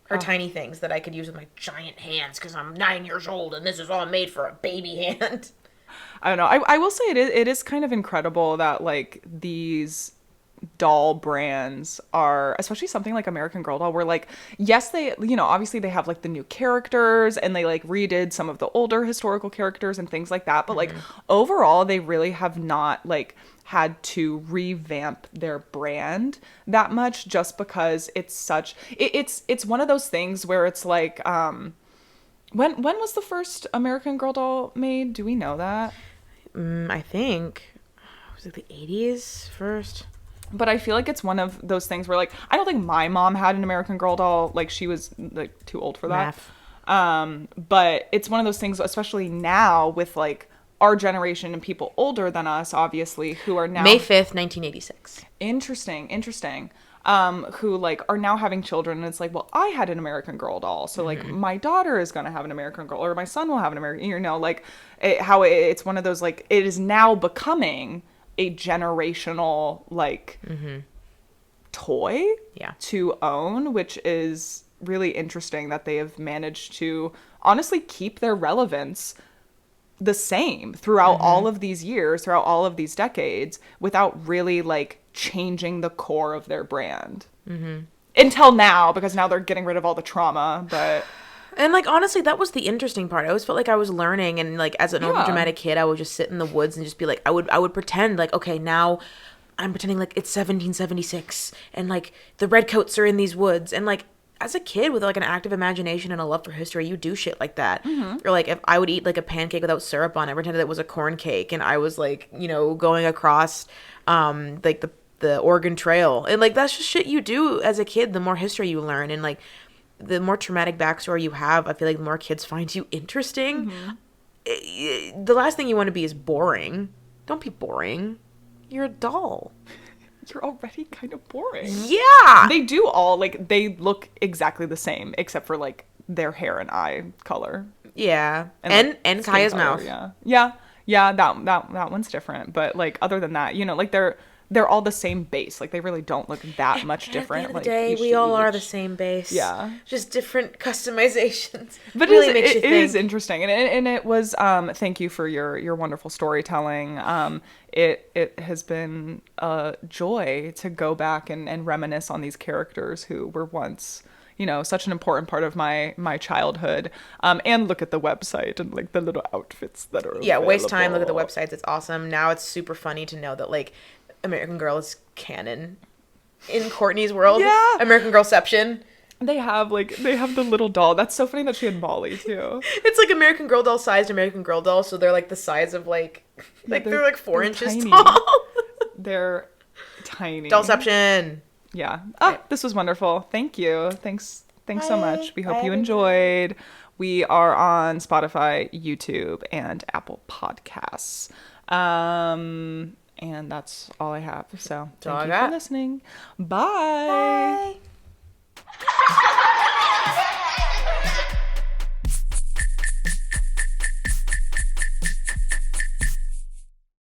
Her tiny things that I could use with my giant hands because I'm 9 years old and this is all made for a baby hand. I don't know. I will say it is kind of incredible that, like, these doll brands are, especially something like American Girl doll, where like, yes, they, you know, obviously they have like the new characters and they like redid some of the older historical characters and things like that, but like overall they really have not like had to revamp their brand that much, just because it's such it's one of those things where it's like when was the first American Girl doll made? Do we know that? I think was it the 80s first? But I feel like it's one of those things where like I don't think my mom had an American Girl doll, like she was like too old for that. But it's one of those things, especially now with like our generation and people older than us, obviously, who are now May 5th, 1986. Interesting. Who like are now having children, and it's like, well, I had an American Girl doll, so like my daughter is gonna have an American Girl, or my son will have an American, you know, like it's one of those like it is now becoming a generational like toy to own, which is really interesting that they have managed to honestly keep their relevance the same throughout all of these years, throughout all of these decades, without really like changing the core of their brand until now, because now they're getting rid of all the trauma. But and like honestly, that was the interesting part. I always felt like I was learning, and like as an overdramatic kid, I would just sit in the woods and just be like, I would pretend like, okay, now I'm pretending like it's 1776 and like the redcoats are in these woods, and like as a kid with like an active imagination and a love for history, you do shit like that. Or like if I would eat like a pancake without syrup on it, I pretended it was a corn cake, and I was like, you know, going across like the Oregon Trail, and like that's just shit you do as a kid. The more history you learn, and like the more traumatic backstory you have, I feel like the more kids find you interesting. The last thing you want to be is boring. Don't be boring. You're a doll. You're already kind of boring. Yeah. They do all like they look exactly the same except for like their hair and eye color. Yeah. And and Kaya's color, mouth. Yeah, that one's different, but like other than that, you know, like they're all the same base. Like they really don't look that much different. At the end of like the day, we all are the same base. Yeah. Just different customizations. But really it is interesting, and it was thank you for your wonderful storytelling. It has been a joy to go back and reminisce on these characters who were once, you know, such an important part of my childhood, and look at the website and like the little outfits that are waste time, look at the websites. It's awesome. Now it's super funny to know that like American Girl is canon in Courtney's world. Yeah. American Girlception. They have the little doll. That's so funny that she had Molly too. It's like American Girl doll sized American Girl doll, so they're like the size of like they're like 4 inches tiny. tall. They're tiny. Dollception. Yeah. This was wonderful. Thank you. Thanks so much. We hope you enjoyed. We are on Spotify, YouTube, and Apple Podcasts. And that's all I have. So thank you for listening. Bye.